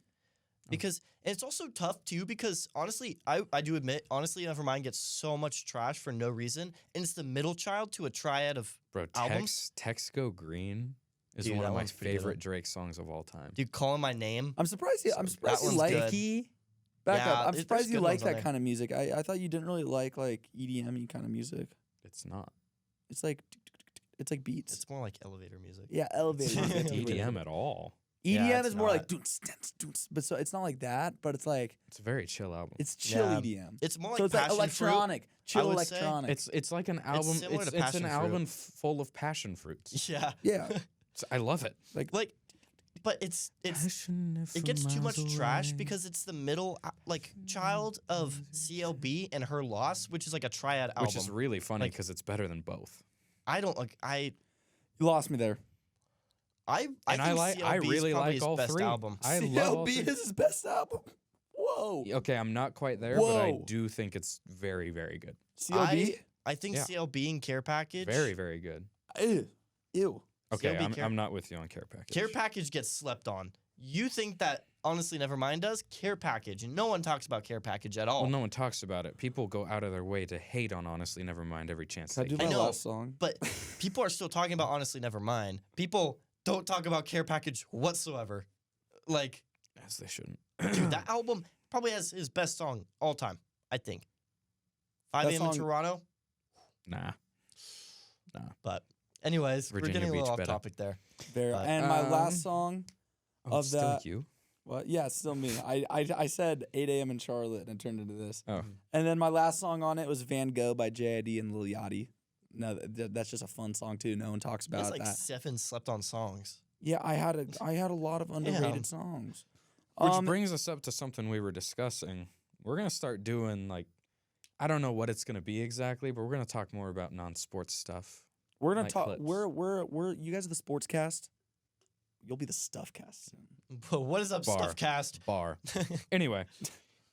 Because and it's also tough too. Because honestly, I do admit, honestly, Nevermind gets so much trash for no reason, and it's the middle child to a triad of Bro, Albums? Text Go Green is Dude, one that of my one's pretty good. favorite Drake songs of all time. dude calling my name. I'm surprised. You, I'm So surprised that you one's like. good. Back Yeah, up. I'm there's surprised you good like ones on that there. kind of music. I thought you didn't really like EDM kind of music. It's not. It's like beats. It's more like elevator music. Yeah, elevator. It's not music. EDM at all. Yeah, EDM it's is more like not. doons, doons, doons, but so it's not like that. But it's like It's a very chill album. it's chill Yeah. EDM. It's more like So it's like passion electronic, chill would say. electronic. It's like an album. similar It's, to an Passion Fruit. album full of passion fruits. fruit. Yeah, yeah, I love it. like, but it's it gets too much trash because it's the middle like child of CLB and Her Loss, which is like a triad album. Which is really funny Like- because it's better than both. I don't like you lost me there. I And I think like. I CLB is really probably like his all best 3. album. I love all CLB 3. is his best album. Whoa, Okay, I'm not quite there, but I Whoa. do think it's very, very good. CLB. I think Yeah. CLB and Care Package. Very, very good. Ew. Okay, CLB I'm not with you on Care Package. Care Package gets slept on. You think that honestly Nevermind does? Care Package. And no one talks about Care Package at all. Well, no one talks about it. People go out of their way to hate on Honestly Nevermind every chance Can I they do get. my know. last song? But people are still talking about honestly Nevermind. People don't talk about Care Package whatsoever. Like, As they shouldn't. dude, that album probably has his best song all time, I think. 5 That a.m. in song- Toronto. Nah. But anyways, Virginia we're getting a little Beach off better. topic there. There. But, And my last song. Oh, Of it's still that- you? What? Yeah, it's still me. I said 8 a.m. in Charlotte and it turned into this. Oh. And then my last song on it was Van Gogh by JID and Lil Yachty. No, that's just a fun song too. No one talks He has about like that. 7 slept on songs. Yeah, I had a lot of underrated songs. Which brings us up to something we were discussing. We're gonna start doing like, I don't know what it's gonna be exactly, but we're gonna talk more about non-sports stuff. we're gonna like talk. clips. We're you guys are the sports cast. You'll be the stuff cast soon. But what is up, Bar. Stuffcast? Bar. Anyway,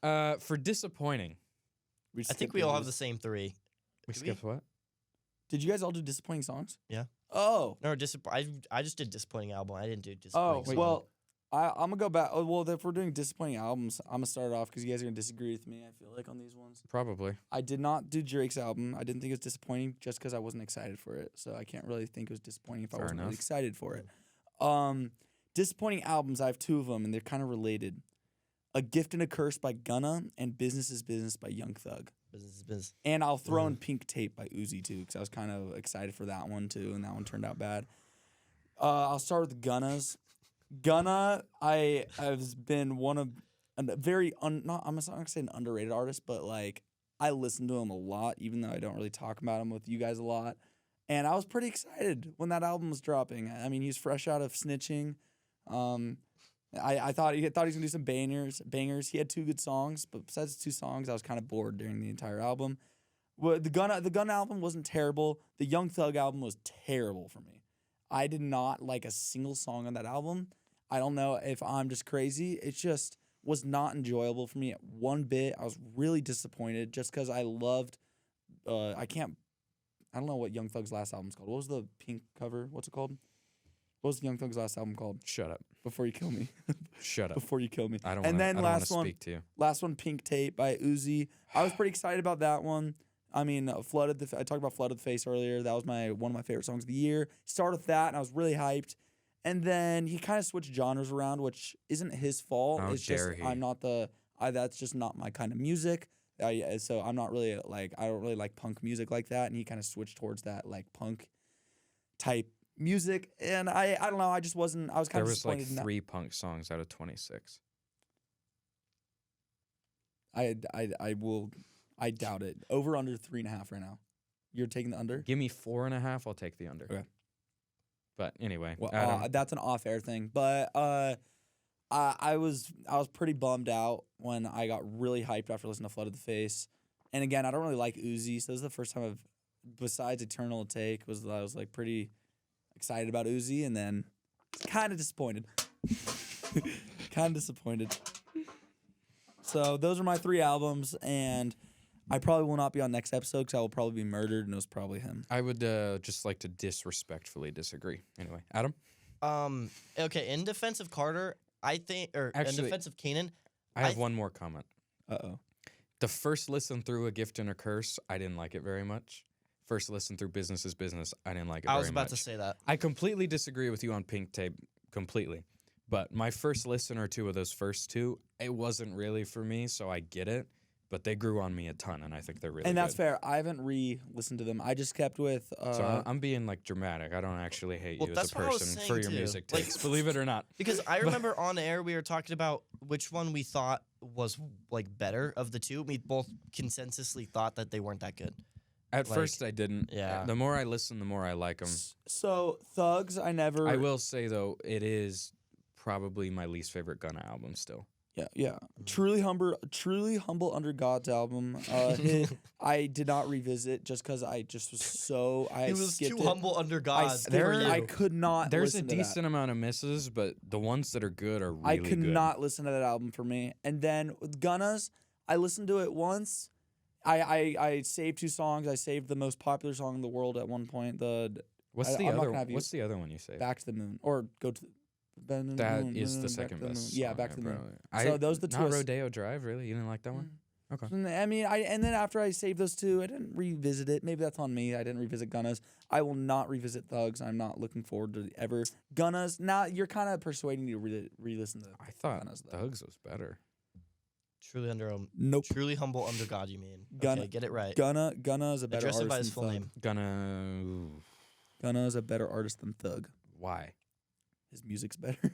for disappointing, We I skipped think we all have these. the same 3. we Did we? skipped what? Did you guys all do disappointing songs? Yeah. Oh. No, I just did disappointing album. I didn't do disappointing. Oh. song. Well, I'm gonna go back. Oh, well, if we're doing disappointing albums, I'm gonna start off because you guys are gonna disagree with me. I feel like on these ones. Probably. I did not do Drake's album. I didn't think it was disappointing just because I wasn't excited for it. So I can't really think it was disappointing if I Fair wasn't really enough. excited for it. Disappointing albums, I have 2 of them, and they're kind of related. A Gift and a Curse by Gunna and Business is Business by Young Thug. business is business. And I'll throw in Pink Tape by Uzi too, because I was kind of excited for that one too, and that one turned out bad. I'll start with Gunna's. Gunna, I have been one of a very I'm not gonna say an underrated artist, but like I listen to him a lot, even though I don't really talk about him with you guys a lot. And I was pretty excited when that album was dropping. I mean, he's fresh out of Snitching. I thought he was gonna do some bangers. He had 2 good songs, but besides 2 songs, I was kind of bored during the entire album. Well, the Gun album wasn't terrible. The Young Thug album was terrible for me. I did not like a single song on that album. I don't know if I'm just crazy. It just was not enjoyable for me at one bit. I was really disappointed just because I loved. I don't know what Young Thug's last album's called. What was the pink cover? What's it called? What was Young Thug's last album called? Shut up. Before you kill me. Shut up. Before you kill me. I don't And want then to last one, speak to you. last one, Pink Tape by Uzi. I was pretty excited about that one. I mean, I talked about Flood of the Face earlier. That was one of my favorite songs of the year. Started with that, and I was really hyped. And then he kind of switched genres around, which isn't his fault. How It's dare just he. that's just not my kind of music. So I'm not really I don't really like punk music like that. And he kind of switched towards that like punk type music. And I don't know. I just wasn't. I was kind There of was like disappointed. 3 punk songs out of 26. I doubt it. Over under 3.5 right now. You're taking the under. Give me 4.5. I'll take the under. Okay. But anyway, Well, Adam, that's an off-air thing, but I was pretty bummed out when I got really hyped after listening to Flood of the Face. And again, I don't really like Uzi, so this is the first time besides Eternal Take, I was like pretty excited about Uzi, and then kind of disappointed. Kind of disappointed. So those are my 3 albums, and I probably will not be on next episode because I will probably be murdered, and it was probably him. I would just like to disrespectfully disagree. Anyway, Adam? Okay, in defense of Carter, I think, or Actually, in defense of Cainon, I have one more comment. Uh-oh. The first listen through A Gift and a Curse, I didn't like it very much. First listen through Business is Business, I didn't like it very I much. was about to say that. I completely disagree with you on Pink Tape, completely. But my first listen or two of those first 2, it wasn't really for me, so I get it. But they grew on me a ton, and I think they're really And that's good. fair. I haven't re-listened to them. I just kept with. So I'm being like dramatic. I don't actually hate Well, you as that's a what I was person saying for your too. music Like- takes, believe it or not. Because I remember on air we were talking about which one we thought was like better of the 2. We both consensusly thought that they weren't that good. At Like, first, I didn't. yeah. The more I listen, the more I like them. So Thugs, I never. I will say though, it is probably my least favorite Gunna album still. Yeah. Truly humble under God's album. I did not revisit just because I just was so. I He was skipped too it. humble under I God. skipped There- it. for I you. could not. There's a listen to decent amount of misses, but the ones that are good are I really could good. not listen to that album for me. And then with Gunna's, I listened to it once. I saved 2 songs. I saved the most popular song in the world at one point. What's the I'm not other? gonna have you- What's the other one you say? Back to the Moon or go to. That is the second Back to best. Moon. Yeah, song Back to the Moon. probably. So those are the not 2 Rodeo Drive. Really, you didn't like that one? Okay. I mean, and then after I saved those 2, I didn't revisit it. Maybe that's on me. I didn't revisit Gunna's. I will not revisit Thugs. I'm not looking forward to ever Gunna's. Now you're kind of persuading me to re-listen to. I thought Gunna's, though. Thugs was better. Nope. Truly humble under God, you mean? Gunna- Okay, get it right. Gunna is a better Address him artist by his than full Thug. name. Gunna. Gunna is a better artist than Thug. Why? His music's better.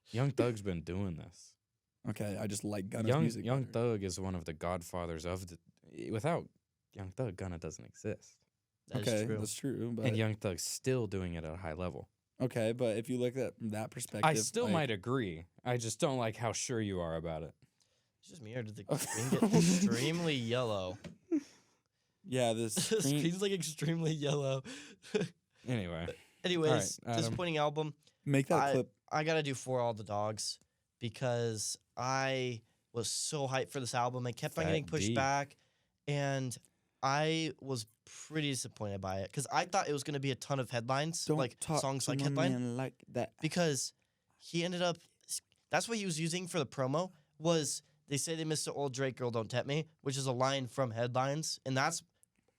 Young Thug's been doing this. Okay, I just like Gunna's music. Young better. Thug is one of the godfathers of the. Without Young Thug, Gunna doesn't exist. That is Okay, true. that's true. But And Young Thug's still doing it at a high level. okay, but if you look at from that perspective, I still like, might agree. I just don't like how sure you are about it. It's just me, or did the screen get extremely yellow? Yeah, this The screen, screen's like extremely yellow. Anyway, Anyways, Adam. disappointing album. make that clip. I gotta do For All the Dogs because I was so hyped for this album. It kept on Fat getting pushed D. back, and I was pretty disappointed by it because I thought it was gonna be a ton of headlines, Don't like talk songs to like my headline, man like that. because he ended up. That's what he was using for the promo. Was they say they missed the old Drake "Girl Don't Tempt Me," which is a line from Headlines, and that's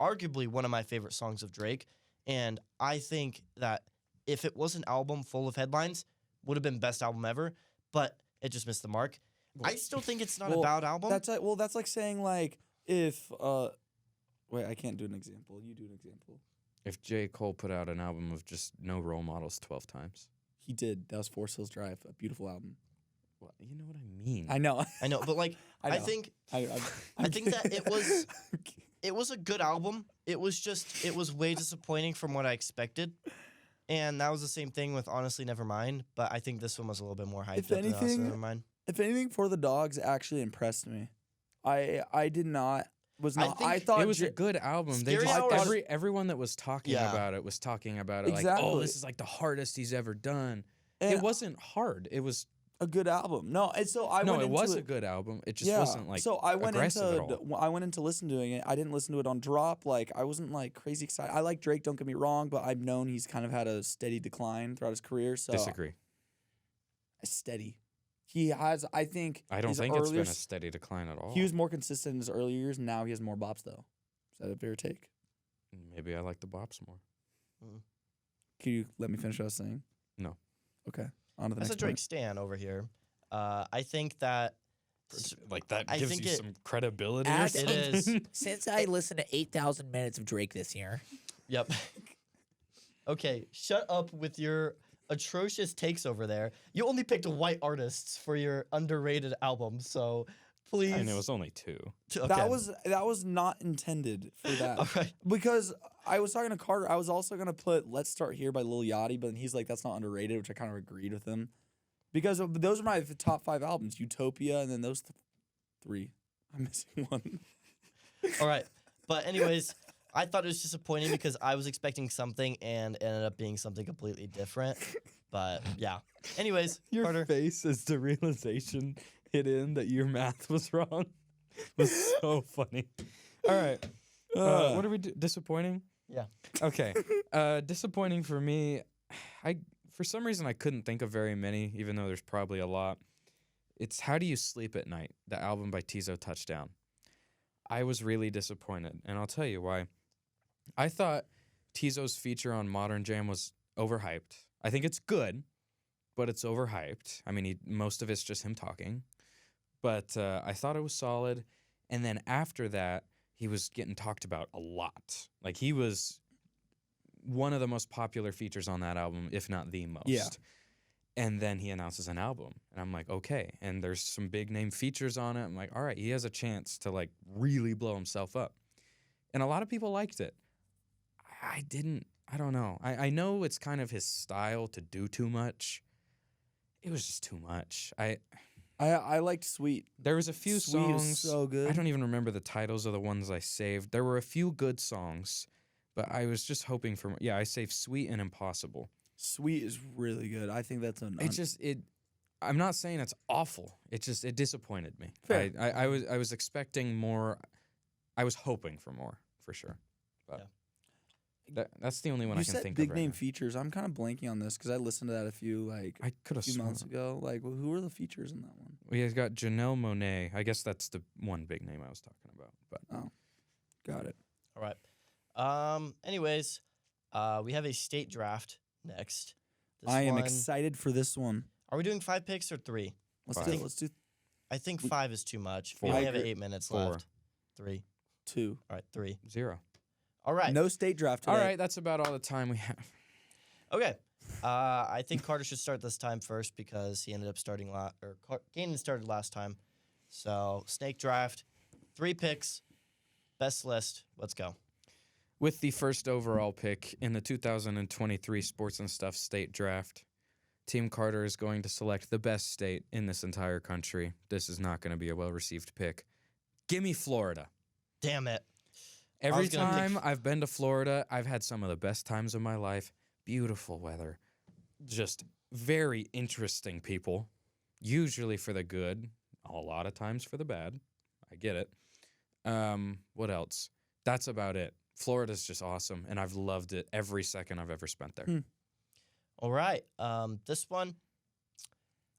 arguably one of my favorite songs of Drake. And I think that if it was an album full of headlines, would have been best album ever, but it just missed the mark. I still think it's not a Well, bad album. That's like saying like if wait, I can't do an example. You do an example. if J. Cole put out an album of just no role models 12 times, He did. That was Forest Hills Drive, a beautiful album. well, you know what I mean. I know. I know, but like I I know. think I I think that it was a good album. It was way disappointing from what I expected. And that was the same thing with Honestly Nevermind, but I think this one was a little bit more hyped If up than Honestly anything- Nevermind. If anything, For the Dogs actually impressed me. I did not. was I not. think I thought It was a good album. They Scary just Hours- everyone that was talking Yeah. about it was talking about it like, Exactly. oh, this is like the hardest he's ever done. and It wasn't hard. It was a good album. No, and so I no, went it into was a good album. It just yeah. wasn't like so I went aggressive at into all. I went into listening to it. I didn't listen to it on drop. Like I wasn't like crazy excited. I like Drake. Don't get me wrong, but I've known he's kind of had a steady decline throughout his career. So Disagree. steady. He has. I think. I don't his think it's earlier been a steady decline at all. He was more consistent in his earlier years. Now he has more bops though. Is that a fair take? Maybe I like the bops more. Can you let me finish what I was saying? No. Okay. On to the That's a next Drake point. stan over here. I think that Like that I gives think you it- some credibility. Or It something. is. Since I listened to 8,000 minutes of Drake this year, Yep. Okay, shut up with your atrocious takes over there. You only picked white artists for your underrated album, so please. And it was only 2. Okay. That was not intended for that. all right. Because I was talking to Carter, I was also gonna put "Let's Start Here" by Lil Yachty, but then he's like, "That's not underrated," which I kind of agreed with him, because those are my top 5 albums: Utopia, and then those 3. I'm missing one. All right. But anyways, I thought it was disappointing because I was expecting something and it ended up being something completely different. But yeah. Anyways, Your Carter. face as the realization hit in that your math was wrong was so funny. All right. What are we disappointing? Yeah. Okay. Disappointing for me. For some reason I couldn't think of very many, even though there's probably a lot. It's How Do You Sleep at Night, the album by Tizo Touchdown. I was really disappointed, and I'll tell you why. I thought Tizo's feature on Modern Jam was overhyped. I think it's good, but it's overhyped. I mean, most of it's just him talking. But I thought it was solid. And then after that, he was getting talked about a lot. Like, he was one of the most popular features on that album, if not the most. Yeah. And then he announces an album. And I'm like, okay. And there's some big name features on it. I'm like, all right, he has a chance to like really blow himself up. And a lot of people liked it. I didn't. I don't know. I know it's kind of his style to do too much. It was just too much. I liked Sweet. There was a few Sweet is songs. so good. I don't even remember the titles of the ones I saved. There were a few good songs, but I was just hoping for. Yeah, I saved Sweet and Impossible. Sweet is really good. I think that's I'm not saying it's awful. It disappointed me. Fair. I was expecting more. I was hoping for more for sure. But that's the only one You I can said think big of. Right name now. features. I'm kind of blanking on this because I listened to that a few I could have few sworn. months ago. Like, who were the features in that one? We have got Janelle Monáe. I guess that's the one big name I was talking about. But Got it. All right. Anyways, we have a state draft next. This I am one- excited for this one. Are we doing 5 picks or 3? Let's Five. do. Let's do I think We- 5 is too much. We Four. only I have agree. 8 minutes 4. left. 3. 2. All right, 3. 0. All right. No state draft today. All right, that's about all the time we have. Okay. I think Carter should start this time first because he ended up starting Cainon started last time. So snake draft, 3 picks, best list. Let's go. With the first overall pick in the 2023 Sports and Stuff State Draft, Team Carter is going to select the best state in this entire country. This is not going to be a well-received pick. Give me Florida. Damn it. Every was gonna pick time I've been to Florida, I've had some of the best times of my life. Beautiful weather. Just very interesting people. Usually for the good. A lot of times for the bad. I get it. What else? That's about it. Florida's just awesome, and I've loved it every second I've ever spent there. All right. This one,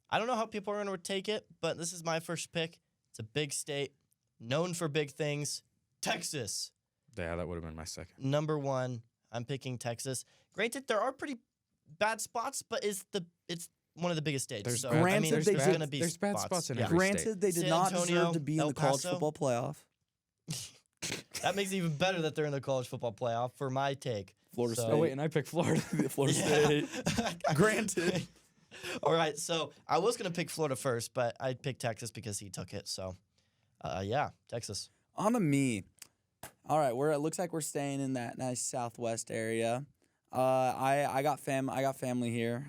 I don't know how people are going to take it, but this is my first pick. It's a big state, known for big things. Texas. Yeah, that would have been my second. Number 1, I'm picking Texas. Granted, there are pretty bad spots, but it's one of the biggest states. There's so bad- I mean, Granted, there's they going did- to be there's bad spots in yeah. every Granted, state. they did San not Antonio, deserve to be in El the college Paso. football playoff. That makes it even better that they're in the college football playoff for my take. Florida So- State. Oh, wait, and I picked Florida. Florida Yeah. State. Granted. All right, so I was going to pick Florida first, but I picked Texas because he took it. So, yeah, Texas. On to me. All right, it looks like we're staying in that nice southwest area. I got family here.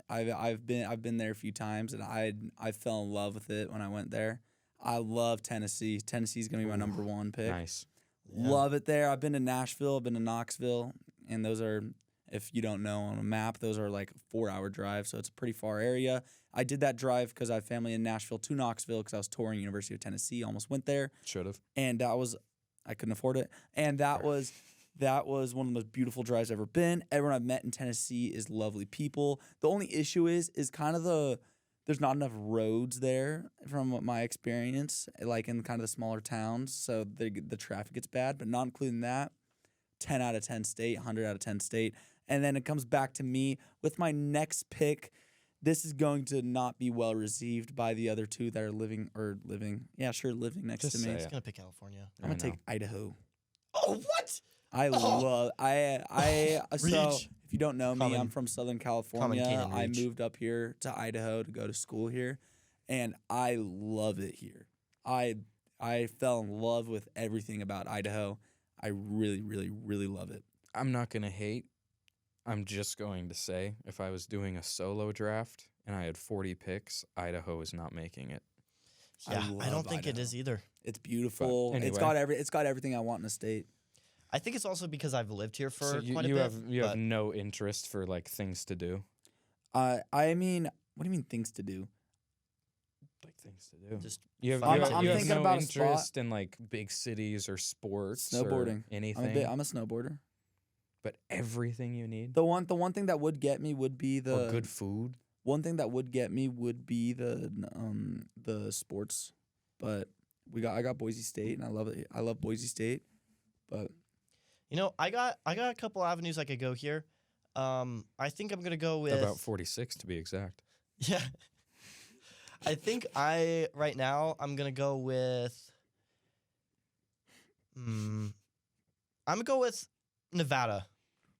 I've been there a few times, and I fell in love with it when I went there. I love Tennessee. Tennessee's gonna be my number one pick. Nice. Yeah. Love it there. I've been to Nashville. I've been to Knoxville, and those are, if you don't know on a map, those are like a 4-hour drive. So it's a pretty far area. I did that drive because I have family in Nashville to Knoxville because I was touring University of Tennessee. Almost went there, Should have. and I couldn't afford it, and that was one of the most beautiful drives I've ever been. Everyone I've met in Tennessee is lovely people. The only issue is kind of there's not enough roads there from what my experience, like in kind of the smaller towns, so the traffic gets bad. But not including that, 10 out of 10 state, 100 out of 10 state. And then it comes back to me with my next pick. This is going to not be well received by the other two that are living next Just to me. say I'm it. just gonna pick California. I'm gonna I know. take Idaho. Oh, what? I love so Reach. if you don't know me, I'm Common- from Southern California. Cainon I reach. moved up here to Idaho to go to school here, and I love it here. I fell in love with everything about Idaho. I really, really, really love it. I'm not going to hate. I'm just going to say if I was doing a solo draft and I had 40 picks, Idaho is not making it. Yeah, I love don't think it Idaho. is either. It's beautiful. anyway. It's got everything I want in a state. I think it's also because I've lived here for So you, quite a you bit. have you have but no interest for like things to do. I mean, what do you mean things to do? Like things to do. just You have, fun you to have, I'm you do. have thinking no about a spot. interest in like big cities or sports Snowboarding. or anything. I'm a snowboarder. But everything you need. The one thing that would get me would be Or good food. One thing that would get me would be the sports, but I got Boise State and I love it. I love Boise State, but You know, I got a couple avenues I could go here. I think I'm gonna go with About 46 to be exact. yeah. I think right now I'm gonna go with. I'm gonna go with Nevada.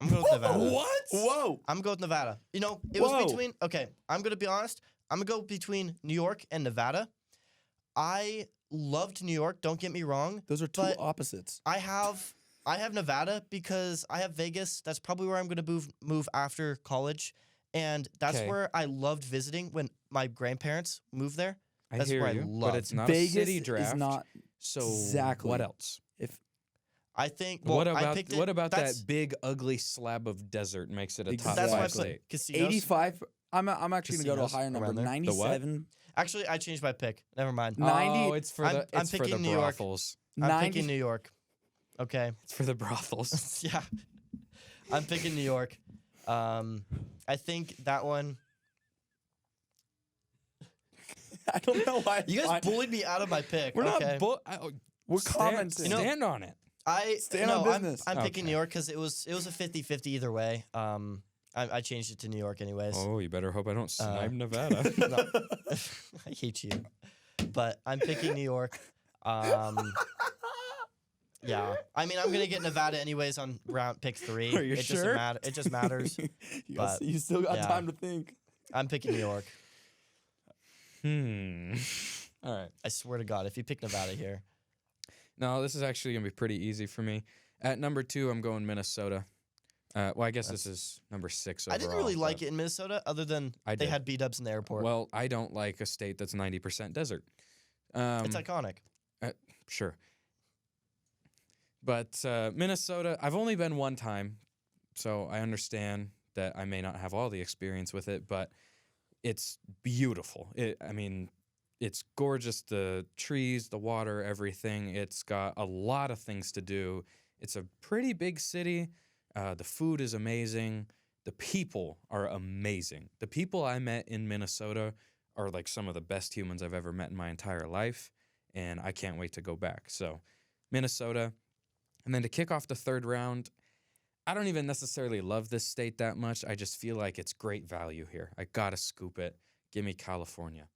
I'm gonna go with Nevada. What? Whoa! I'm gonna go with Nevada. You know, it Whoa. was between. Okay, I'm gonna be honest. I'm gonna go between New York and Nevada. I loved New York. Don't get me wrong. Those are two But- opposites. I have Nevada because I have Vegas. That's probably where I'm going to move after college, and that's 'Kay. where I loved visiting when my grandparents moved there. I That's hear where I you, love. but it's not Vegas a city draft. is not. so exactly. what else? I think. Well, I picked it, what about that's, that big ugly slab of desert makes it a top That's why I 5 put state? casinos. 85. I'm actually gonna go to a Casinos higher number. around there. The what? 97. Actually, I changed my pick. Never mind. 90 Oh, it's for I'm- the I'm it's for the picking New York. brothels. I'm 90 picking New York. Okay. It's for the brothels. Yeah. I'm picking New York. I think that one. I don't know why. You guys bullied me out of my pick. We're okay. not. We're stand, commenting. Stand on it. Stand no, on business. I'm picking Okay. New York because it was a 50-50 either way. I changed it to New York anyways. Oh, you better hope I don't snipe Nevada. No. I hate you. But I'm picking New York. Yeah. I mean, I'm gonna get Nevada anyways on round pick 3. Are you it sure? doesn't matter. It just matters. but, you still got yeah. time to think. I'm picking New York. All right. I swear to God, if you pick Nevada here, No, this is actually gonna be pretty easy for me. At number 2, I'm going Minnesota. Well, I guess this is number 6 overall. I didn't really like but- it in Minnesota, other than I they did. had B-dubs in the airport. Well, I don't like a state that's 90% desert. it's iconic. Sure. But Minnesota, I've only been one time, so I understand that I may not have all the experience with it, but it's beautiful. It's gorgeous. The trees, the water, everything. It's got a lot of things to do. It's a pretty big city. The food is amazing. The people are amazing. The people I met in Minnesota are like some of the best humans I've ever met in my entire life, and I can't wait to go back. So, Minnesota. And then to kick off the 3rd round, I don't even necessarily love this state that much. I just feel like it's great value here. I gotta scoop it. Give me California.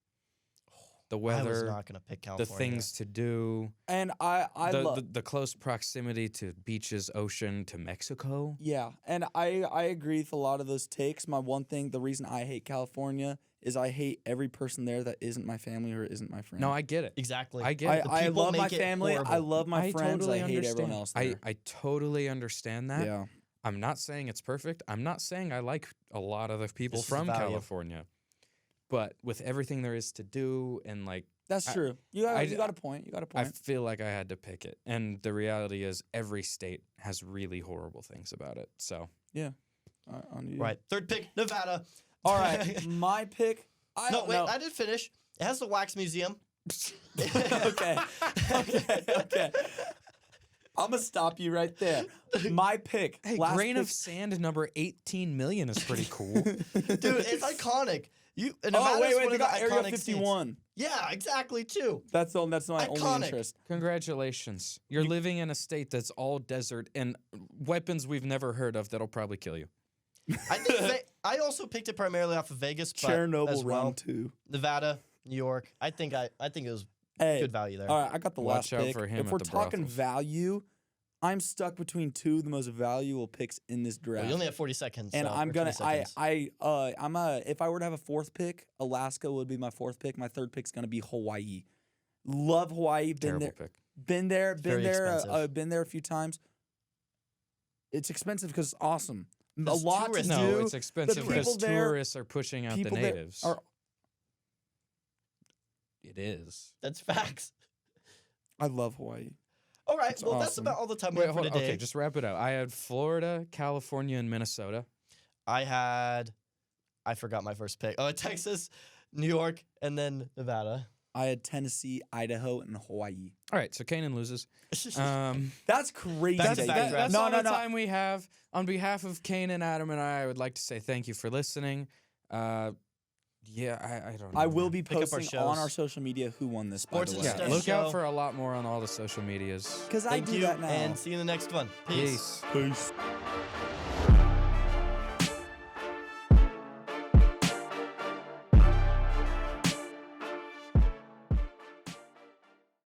The I was weather, not gonna pick the California. things to do, And I love. the close proximity to beaches, ocean, to Mexico. Yeah, and I agree with a lot of those takes. My one thing, the reason I hate California is I hate every person there that isn't my family or isn't my friend. No, I get it. Exactly. I get it. The I people love my make it family. I horrible. love my I friends. totally I hate understand. everyone else there. I totally understand that. Yeah. I'm not saying it's perfect. I'm not saying I like a lot of the people This is the from value. California. but with everything there is to do and like That's I- true. You got, I- you got a point. You got a I point. feel like I had to pick it. And the reality is every state has really horrible things about it. So On you. Right. Third pick, Nevada. All right. My pick. I No, don't wait, know. I didn't finish. It has the wax museum. Okay. Okay. I'm gonna stop you right there. My pick. hey, last grain pick, of sand number 18 million is pretty cool. Dude, it's iconic. Oh Nevada's wait, one they of got the Area iconic 51. states. Yeah, exactly too. That's my only Iconic. interest. Congratulations. You're living in a state that's all desert and weapons we've never heard of that'll probably kill you. I think I also picked it primarily off of Vegas, but Chernobyl as well, round 2. Nevada, New York. I think it was Hey, good value there. all right, I got the Watch last out pick. for him If at we're the talking brothels. value, I'm stuck between two of the most valuable picks in this Well, draft. you only have 40 seconds. and so, I'm or gonna 20 seconds. if I were to have a fourth pick, Alaska would be my fourth pick. My third pick's gonna be Hawaii. Love Hawaii. Been Terrible there, pick. been there, very expensive. been there a few times. It's expensive because it's awesome. A There's lot to tourists. do. No, it's expensive people because there- tourists are pushing out the people there natives. are- It is. That's facts. I love Hawaii. All right. It's well, that's awesome. about all the time we Wait, have for hold on. today. Okay, just wrap it out. I had Florida, California, and Minnesota. I forgot my first pick. Oh, Texas, New York, and then Nevada. I had Tennessee, Idaho, and Hawaii. All right, so Cainon loses. That's crazy. Back to that back you- drafts. That's all no, the no. time we have. On behalf of Cainon, Adam, and I would like to say thank you for listening. Yeah, I don't know. I will man. be Pick up our posting on shows. our social media who won this. Sports by and the way. stuff. Look show. out for a lot more on all the social medias. Because I Thank do you, that now. and see you in the next one. Peace. Peace. Peace.